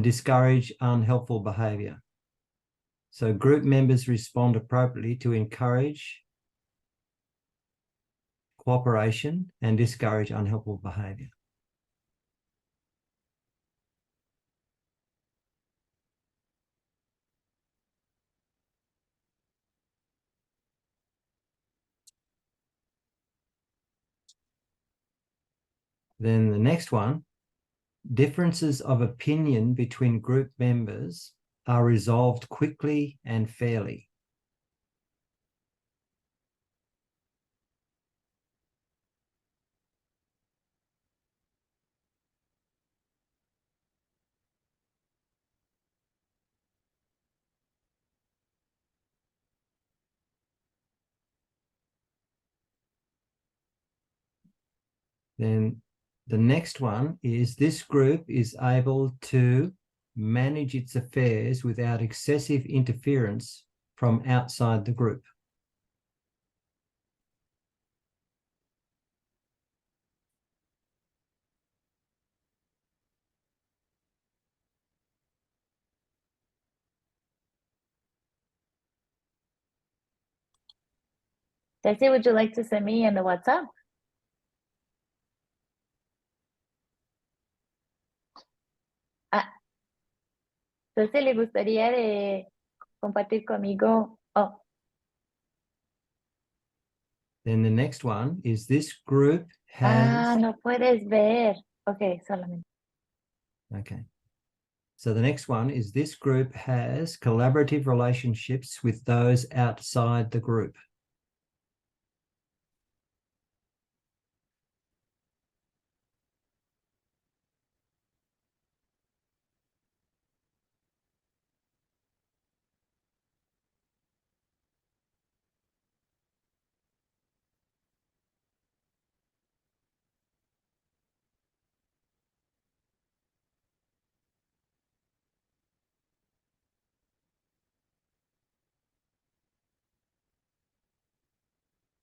discourage unhelpful behavior. So group members respond appropriately to encourage cooperation and discourage unhelpful behavior. Then the next one, differences of opinion between group members are resolved quickly and fairly. Then the next one is this group is able to manage its affairs without excessive interference from outside the group. Ceci, would you like to send me in the WhatsApp? Ceci, ¿le gustaría de compartir conmigo? Oh. Then the next one is this group has... no puedes ver. Okay, solamente. Okay. So the next one is this group has collaborative relationships with those outside the group.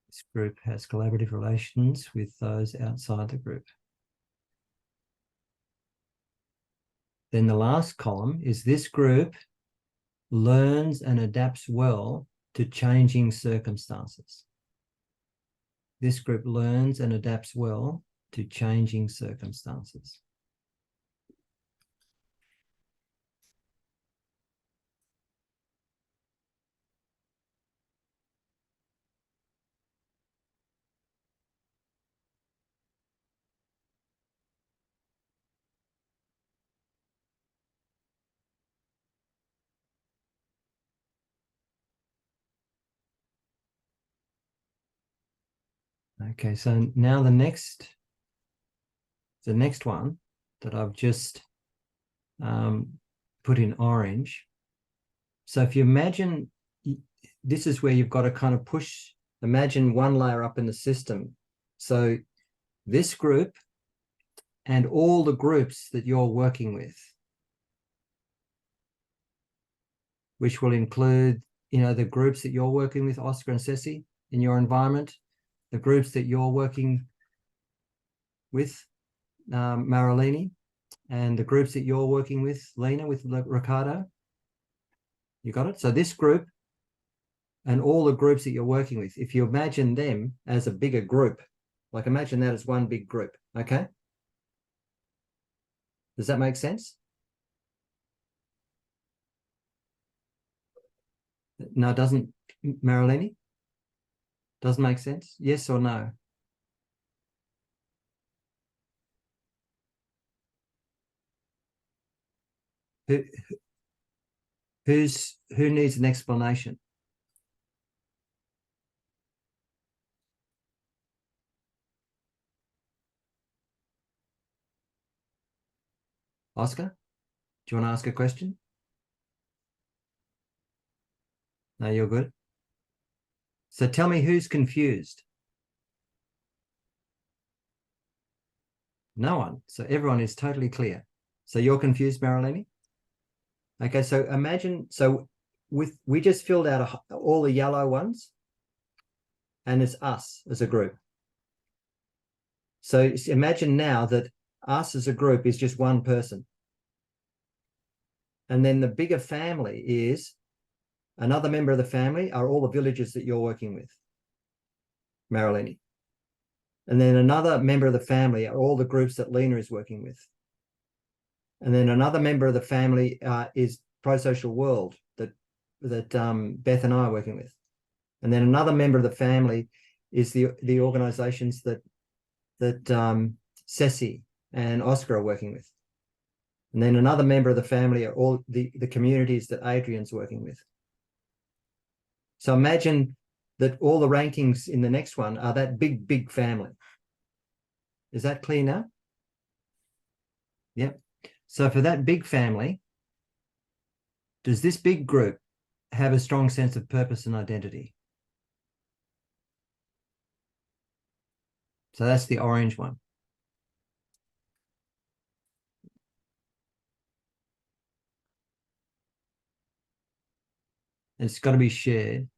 This group has collaborative relations with those outside the group. Then the last column is this group learns and adapts well to changing circumstances. This group learns and adapts well to changing circumstances. Okay, so now the next one that I've just put in orange. So if you imagine, this is where you've got to kind of push, imagine one layer up in the system. So this group and all the groups that you're working with, which will include, you know, the groups that you're working with, Oscar and Ceci, in your environment, the groups that you're working with, Marilini, and the groups that you're working with, Lena, with Ricardo. You got it? So this group and all the groups that you're working with, if you imagine them as a bigger group, like imagine that as one big group, okay? Does that make sense? No, it doesn't, Marilini? Doesn't make sense? Yes or no? Who needs an explanation? Oscar, do you want to ask a question? No, you're good. So tell me who's confused. No one. So everyone is totally clear. So you're confused, Marilini? Okay, so imagine, so we just filled out all the yellow ones, and it's us as a group. So imagine now that us as a group is just one person. And then the bigger family is another member of the family are all the villages that you're working with, Marilini. And then another member of the family are all the groups that Lena is working with. And then another member of the family is Prosocial World that Beth and I are working with. And then another member of the family is the organizations that Ceci and Oscar are working with. And then another member of the family are all the communities that Adrian's working with. So imagine that all the rankings in the next one are that big family. Is that clear now? Yep. So for that big family, does this big group have a strong sense of purpose and identity? So that's the orange one. It's got to be shared.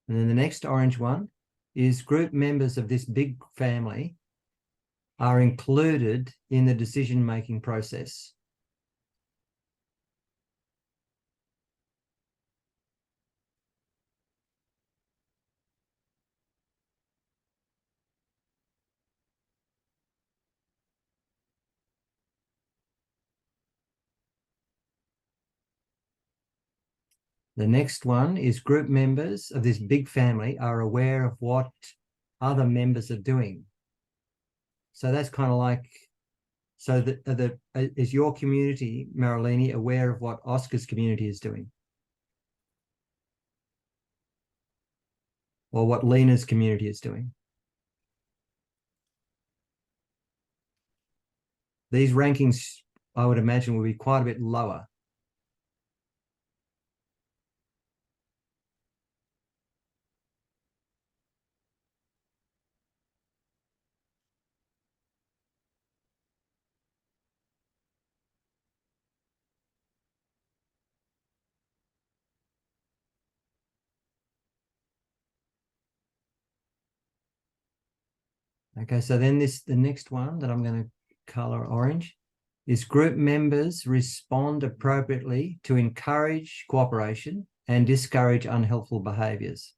And then the next orange one is group members of this big family are included in the decision-making process. The next one is group members of this big family are aware of what other members are doing. So that's kind of like, so is your community, Marilini, aware of what Oscar's community is doing? Or what Lena's community is doing? These rankings, I would imagine, will be quite a bit lower. Okay, so then the next one that I'm going to color orange is group members respond appropriately to encourage cooperation and discourage unhelpful behaviours.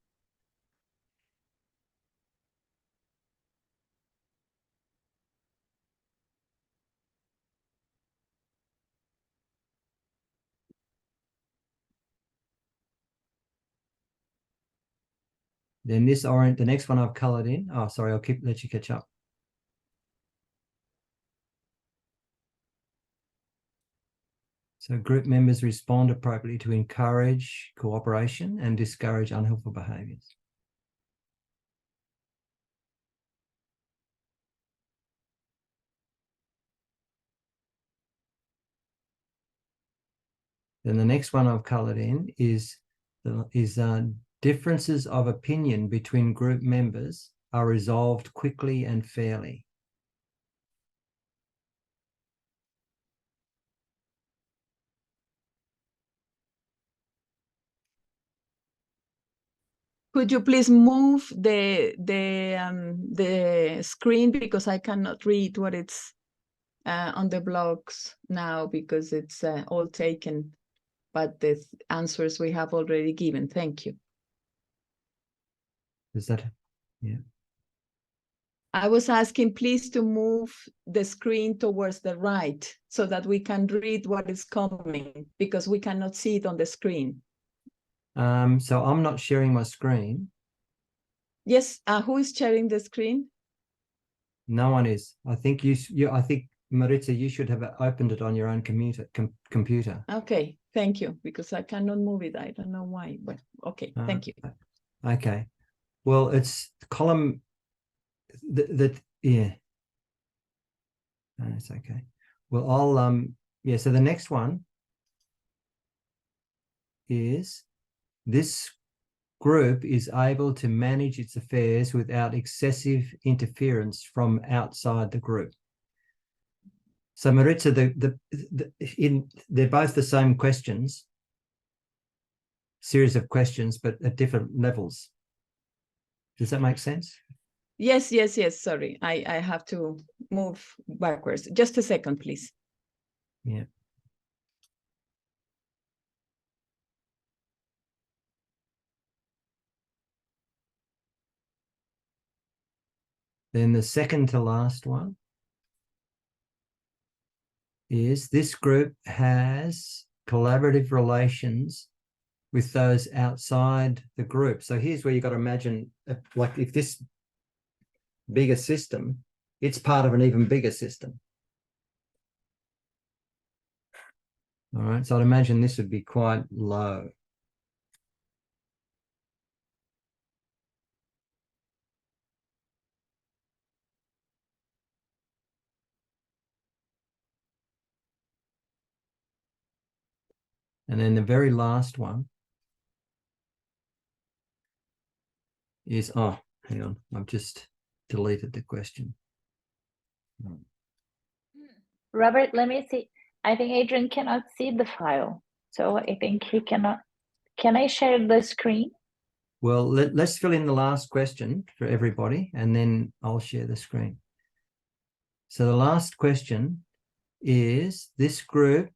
Then this orange, the next one I've coloured in. Oh, sorry, I'll let you catch up. So group members respond appropriately to encourage cooperation and discourage unhelpful behaviours. Then the next one I've coloured in is differences of opinion between group members are resolved quickly and fairly. Could you please move the screen, because I cannot read what it's on the blogs now, because it's all taken, but the answers we have already given. Thank you. Is that, yeah. I was asking please to move the screen towards the right so that we can read what is coming, because we cannot see it on the screen. So I'm not sharing my screen. Yes, who is sharing the screen? No one is. I think I think Maritza, you should have opened it on your own computer. Okay, thank you, because I cannot move it. I don't know why, but okay, thank you. Okay. Well, it's column yeah. No, it's okay. Well, I'll yeah, so the next one is this group is able to manage its affairs without excessive interference from outside the group. So Maritza, they're both the same questions, series of questions, but at different levels. Does that make sense? Yes, yes, yes. Sorry, I have to move backwards. Just a second, please. Yeah. Then the second to last one is this group has collaborative relations with those outside the group. So here's where you've got to imagine, like if this bigger system, it's part of an even bigger system. All right, so I'd imagine this would be quite low. And then the very last one is, oh, hang on, I've just deleted the question. Robert, let me see. I think Adrian cannot see the file. So I think he cannot. Can I share the screen? Well, let's fill in the last question for everybody, and then I'll share the screen. So the last question is, this group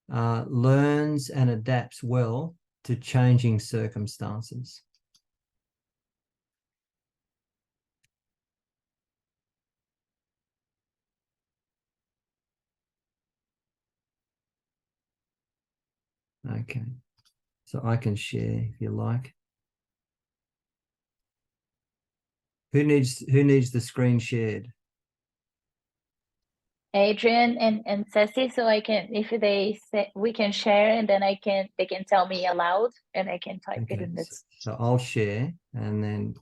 learns and adapts well to changing circumstances. Okay, so I can share if you like. Who needs the screen shared? Adrian and Ceci, so I can, if they say we can share, and then they can tell me aloud and I can type it in this. So I'll share, and then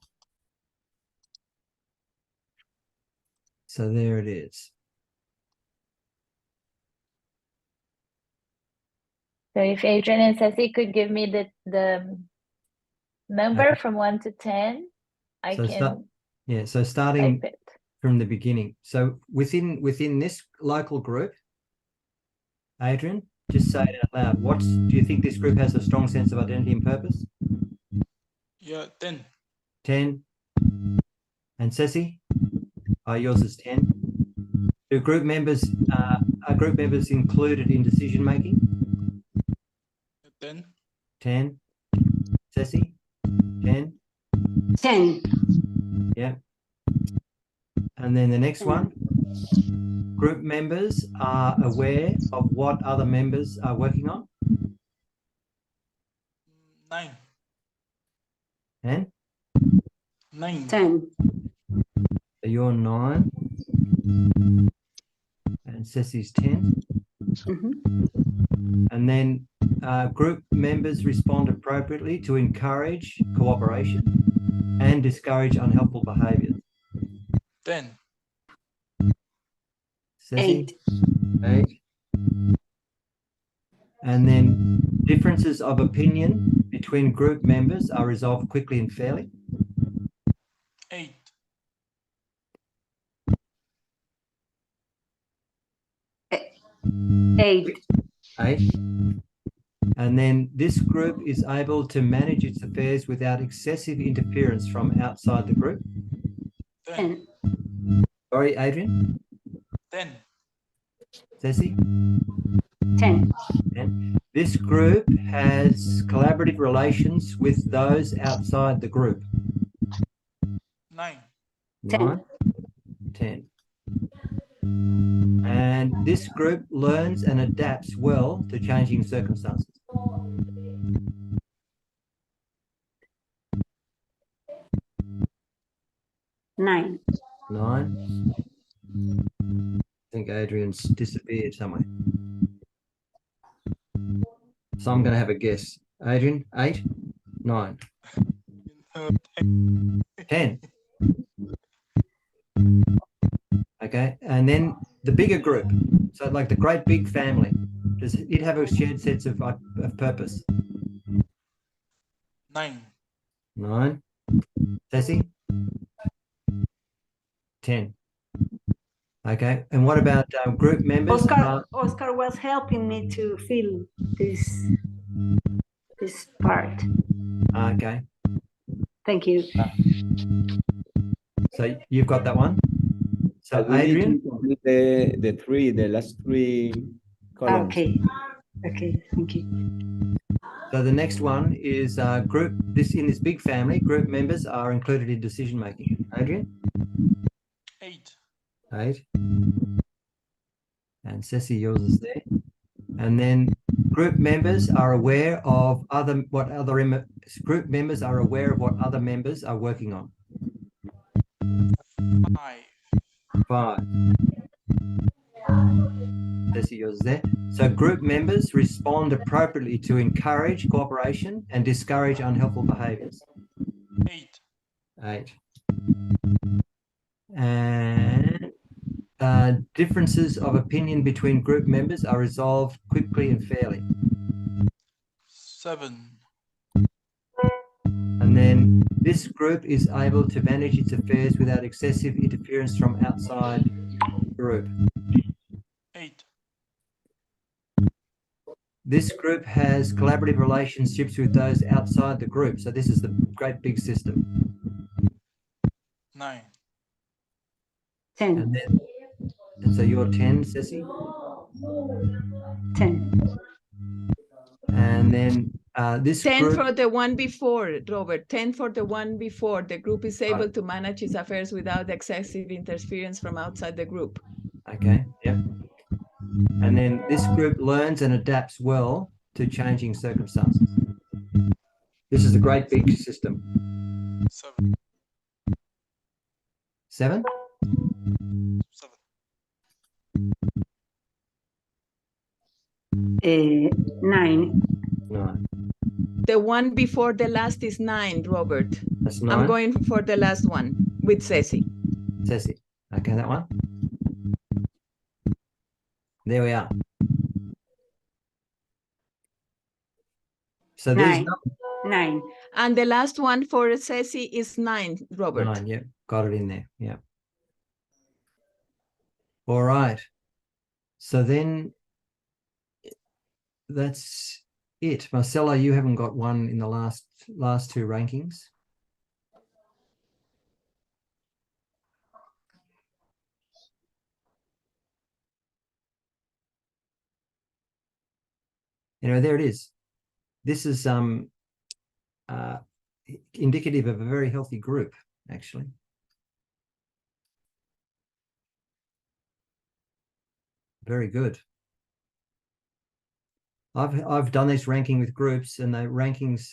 so there it is. So if Adrian and Ceci could give me the number from 1 to 10, I can. So starting from the beginning. So within this local group, Adrian, just say it out loud. Do you think this group has a strong sense of identity and purpose? Yeah, 10. 10. And Ceci? Yours is 10. are group members included in decision making? 10. 10. Ceci? 10. 10. Yeah. And then the next one, group members are aware of what other members are working on? 9. 10. 9. 10. So you're 9. And Ceci's 10. And then group members respond appropriately to encourage cooperation and discourage unhelpful behaviours. 10. Ceci? 8. And then differences of opinion between group members are resolved quickly and fairly. 8. 8. 8. And then this group is able to manage its affairs without excessive interference from outside the group. 10. Sorry, Adrian? 10. Ceci? 10. 10. This group has collaborative relations with those outside the group. 9. 9. 10. And this group learns and adapts well to changing circumstances. 9. 9. I think Adrian's disappeared somewhere. So I'm going to have a guess. Adrian, 8, 9. 10. Okay, and then the bigger group, so like the great big family, does it have a shared sense of purpose? 9. 9. Ceci? 10. Okay, and what about group members? Oscar was helping me to fill this part. Okay. Thank you. So you've got that one. So we Adrian, need to complete the last 3 columns. Okay. Okay. Thank you. so the next one is in this big family, group members are included in decision making. Adrian? 8. 8. And Ceci, yours is there. And then group members are aware of group members are aware of what other members are working on. 5. Ceci, yours is there. So group members respond appropriately to encourage cooperation and discourage unhelpful behaviours. 8. 8. And differences of opinion between group members are resolved quickly and fairly. 7. And then this group is able to manage its affairs without excessive interference from outside the group. 8. This group has collaborative relationships with those outside the group. So this is the great big system. 9. 10. And so you're 10, Ceci? 10. And then this 10 group... for the one before, Robert. 10 for the one before. The group is able to manage its affairs without excessive interference from outside the group. Okay, yep. And then this group learns and adapts well to changing circumstances. This is a great big system. 7. 7? 9. 9. The one before the last is 9, Robert. That's 9. I'm going for the last one with Ceci. Ceci. Okay, that one. There we are. So there's 9. And the last one for Ceci is 9, Robert. 9, yeah, got it in there, yeah. All right. So then that's it. Marcella, you haven't got one in the last 2 rankings. there it is. This is indicative of a very healthy group, actually. Very good. I've done this ranking with groups, and the rankings,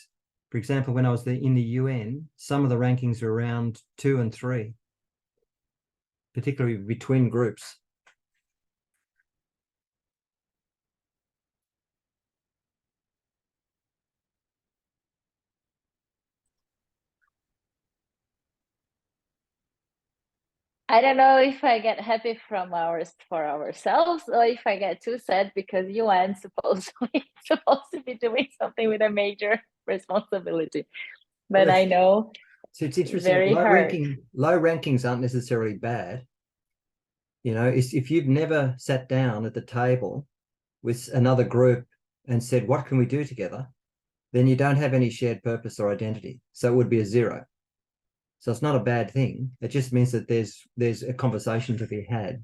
for example, when I was in the UN, some of the rankings were around 2 and 3, particularly between groups. I don't know if I get happy for ourselves, or if I get too sad because UN supposedly supposed to be doing something with a major responsibility. But Well, I know so it's interesting. very hard. Low rankings aren't necessarily bad. If you've never sat down at the table with another group and said, what can we do together? Then you don't have any shared purpose or identity. So it would be a 0. So it's not a bad thing. It just means that there's a conversation to be had.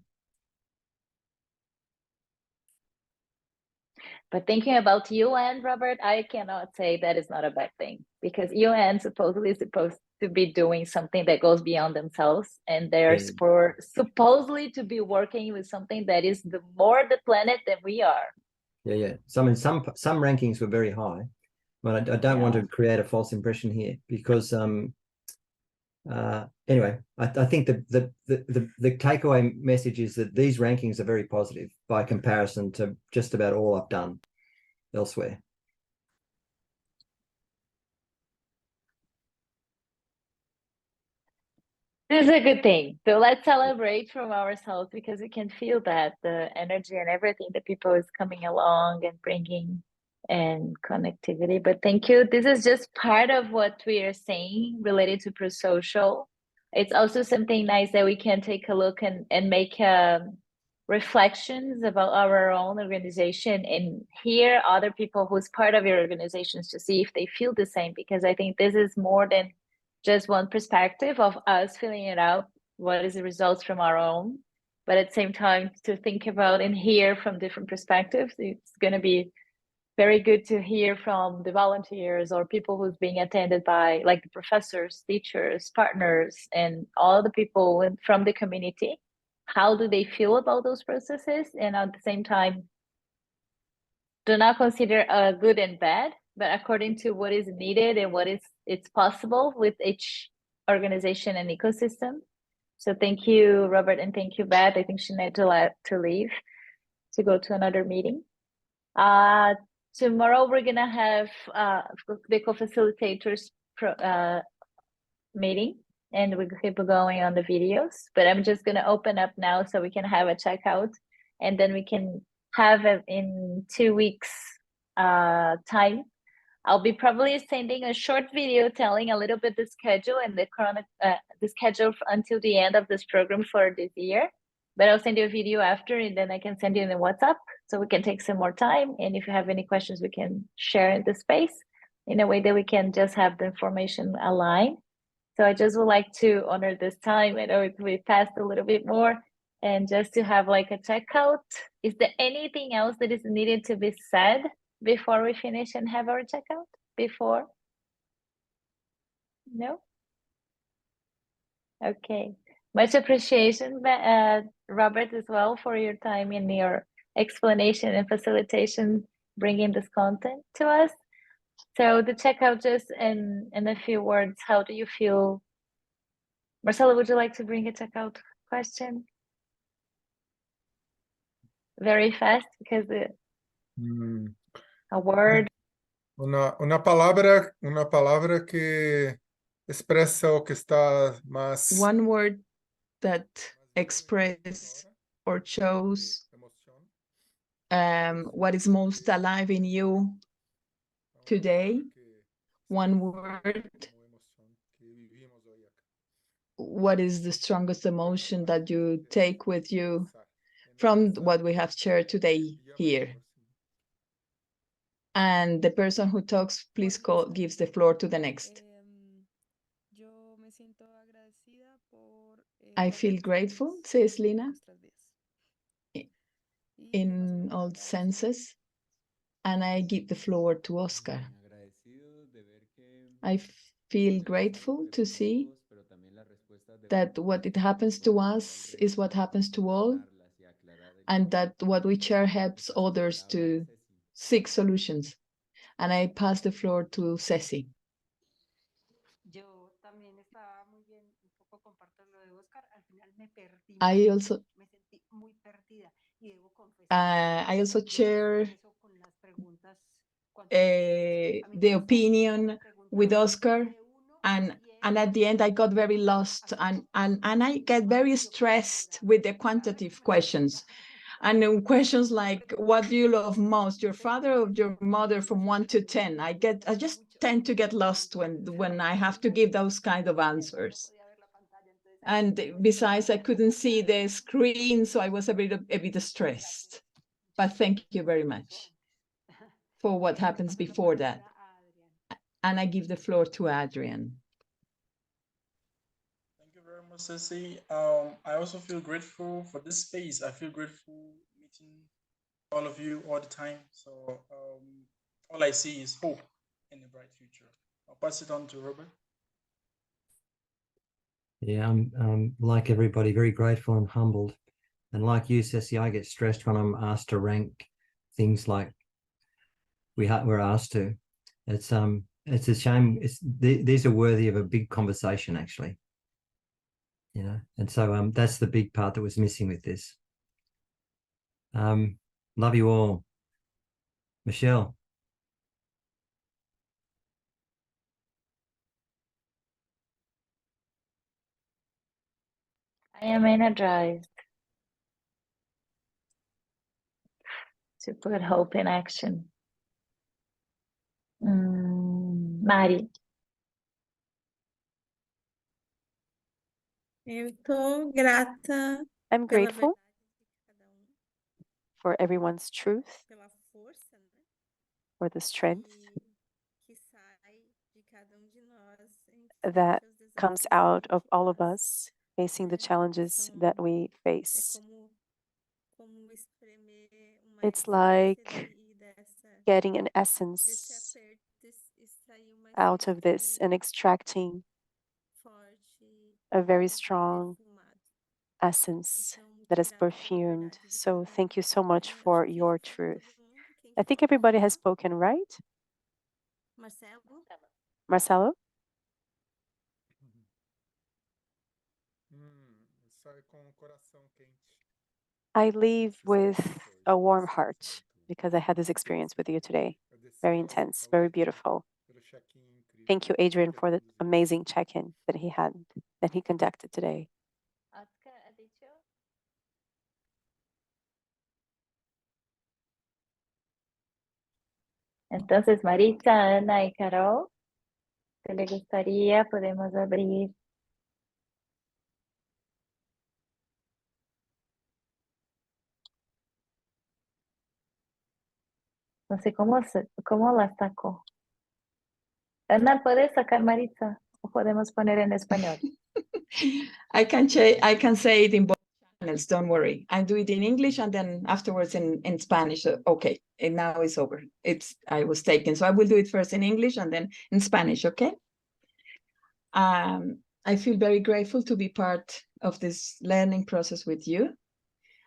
But thinking about UN, Robert, I cannot say that is not a bad thing, because UN supposedly is supposed to be doing something that goes beyond themselves, and they're supposedly to be working with something that is more the planet than we are. Yeah. Some rankings were very high, but I don't want to create a false impression here, because anyway, I think the takeaway message is that these rankings are very positive by comparison to just about all I've done elsewhere. This is a good thing. So let's celebrate from ourselves, because we can feel that the energy and everything that people is coming along and bringing and connectivity. But thank you. This is just part of what we are saying related to Prosocial. It's also something nice that we can take a look and make reflections about our own organization and hear other people who's part of your organizations to see if they feel the same, because I think this is more than just one perspective of us filling it out, what is the results from our own, but at the same time to think about and hear from different perspectives. It's going to be very good to hear from the volunteers or people who's being attended by, like, the professors, teachers, partners, and all the people from the community. How do they feel about those processes? And at the same time, do not consider good and bad, but according to what is needed and what it's possible with each organization and ecosystem. So thank you, Robert, and thank you, Beth. I think she needs to leave to go to another meeting. Tomorrow we're gonna have the co-facilitators meeting, and we keep going on the videos, but I'm just gonna open up now so we can have a checkout, and then we can have it in 2 weeks time. I'll be probably sending a short video telling a little bit the schedule and the schedule until the end of this program for this year. But I'll send you a video after, and then I can send you in the WhatsApp so we can take some more time. And if you have any questions, we can share in the space in a way that we can just have the information aligned. So I just would like to honor this time. I know we passed a little bit more, and just to have like a checkout. Is there anything else that is needed to be said before we finish and have our checkout? Before? No? Okay. Much appreciation, Robert, as well, for your time and your explanation and facilitation, bringing this content to us. So the checkout, just in a few words, how do you feel? Marcelo, would you like to bring a checkout question? Very fast, because a word. Una palabra que expresa o que está más. One word that express or shows what is most alive in you today. One word. What is the strongest emotion that you take with you from what we have shared today here? And the person who talks, please gives the floor to the next. I feel grateful, says Lina, in all senses, And I give the floor to Oscar. I feel grateful to see that what it happens to us is what happens to all, and that what we share helps others to seek solutions. And I pass the floor to Ceci. I also share the opinion with Oscar, and at the end I got very lost, and I get very stressed with the quantitative questions. And questions like, what do you love most, your father or your mother, from 1 to 10? I just tend to get lost when I have to give those kind of answers. And besides, I couldn't see the screen, so I was a bit stressed. But thank you very much for what happens before that. And I give the floor to Adrian. Thank you very much, Ceci. I also feel grateful for this space. I feel grateful meeting all of you all the time. So all I see is hope in a bright future. I'll pass it on to Robert. Yeah, I'm like everybody, very grateful and humbled. And like you, Ceci, I get stressed when I'm asked to rank things like we're asked to. It's a shame. These are worthy of a big conversation, actually. You know, and so that's the big part that was missing with this. Love you all. Michelle. I am energized to put hope in action. Mari. I'm grateful for everyone's truth, for the strength that comes out of all of us facing the challenges that we face. It's like getting an essence out of this and extracting a very strong essence that is perfumed. So thank you so much for your truth. I think everybody has spoken, right? Marcelo? I leave with a warm heart because I had this experience with you today. Very intense, very beautiful. Thank you, Adrian, for the amazing check-in that he conducted today. Entonces, Maritza, Ana y Carol, si les gustaría, podemos abrir. No sé cómo la sacó. Ana, ¿puedes sacar Maritza? ¿O podemos poner en español? I can say it in both channels, don't worry. I do it in English and then afterwards in Spanish. Okay, and now it's over. I was taken. So I will do it first in English and then in Spanish, okay? I feel very grateful to be part of this learning process with you.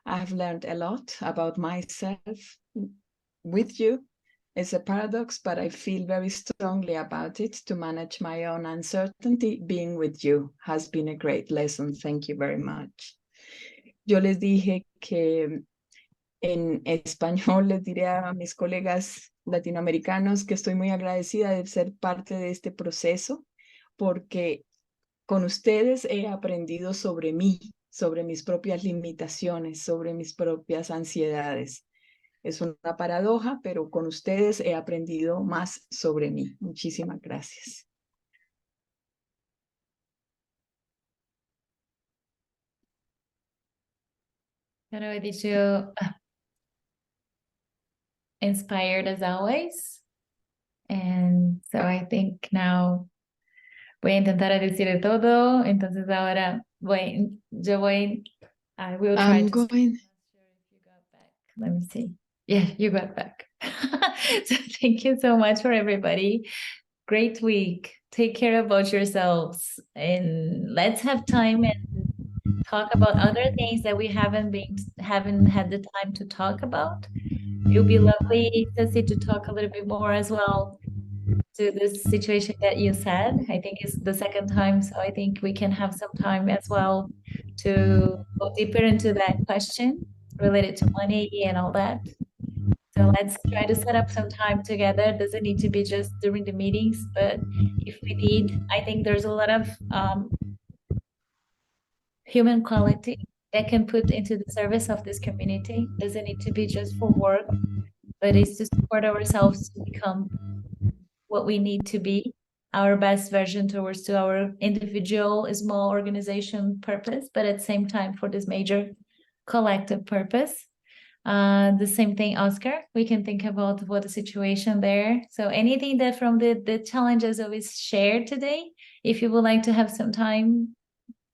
I've learned a lot about myself with you. It's a paradox, but I feel very strongly about it. To manage my own uncertainty, being with you has been a great lesson. Thank you very much. Yo les dije que en español les diré a mis colegas latinoamericanos que estoy muy agradecida de ser parte de este proceso, porque con ustedes he aprendido sobre mí, sobre mis propias limitaciones, sobre mis propias ansiedades. Es una paradoja, pero con ustedes he aprendido más sobre mí. Muchísimas gracias. Pero he dicho, inspired as always. And so I think now voy a intentar decir de todo. Entonces ahora I will try to. Going. Let me see. Yeah, you got back. So thank you so much for everybody. Great week. Take care about yourselves, and let's have time and talk about other things that we haven't had the time to talk about. It would be lovely, Ceci, to talk a little bit more as well to this situation that you said. I think it's the second time, so I think we can have some time as well to go deeper into that question related to money and all that. So let's try to set up some time together. It doesn't need to be just during the meetings, but if we need, I think there's a lot of human quality that can put into the service of this community. Doesn't need to be just for work, but it's to support ourselves to become what we need to be, our best version towards to our individual small organization purpose, but at the same time for this major collective purpose. The same thing, Oscar, we can think about what the situation there. So anything that from the challenges always shared today, if you would like to have some time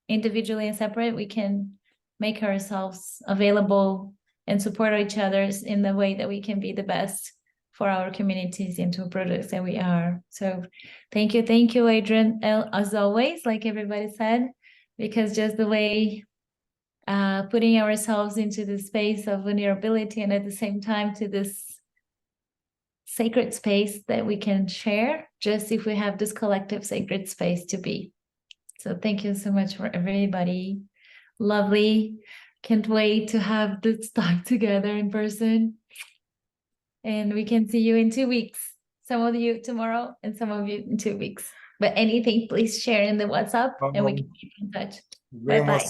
individually and separate, we can make ourselves available and support each other in the way that we can be the best for our communities into products that we are. So thank you, Adrian, as always, like everybody said, because just the way putting ourselves into the space of vulnerability and at the same time to this sacred space that we can share, just if we have this collective sacred space to be. So thank you so much for everybody. Lovely. Can't wait to have this time together in person. And we can see you in 2 weeks. Some of you tomorrow and some of you in 2 weeks. But anything, please share in the WhatsApp and we can keep in touch. Bye-bye.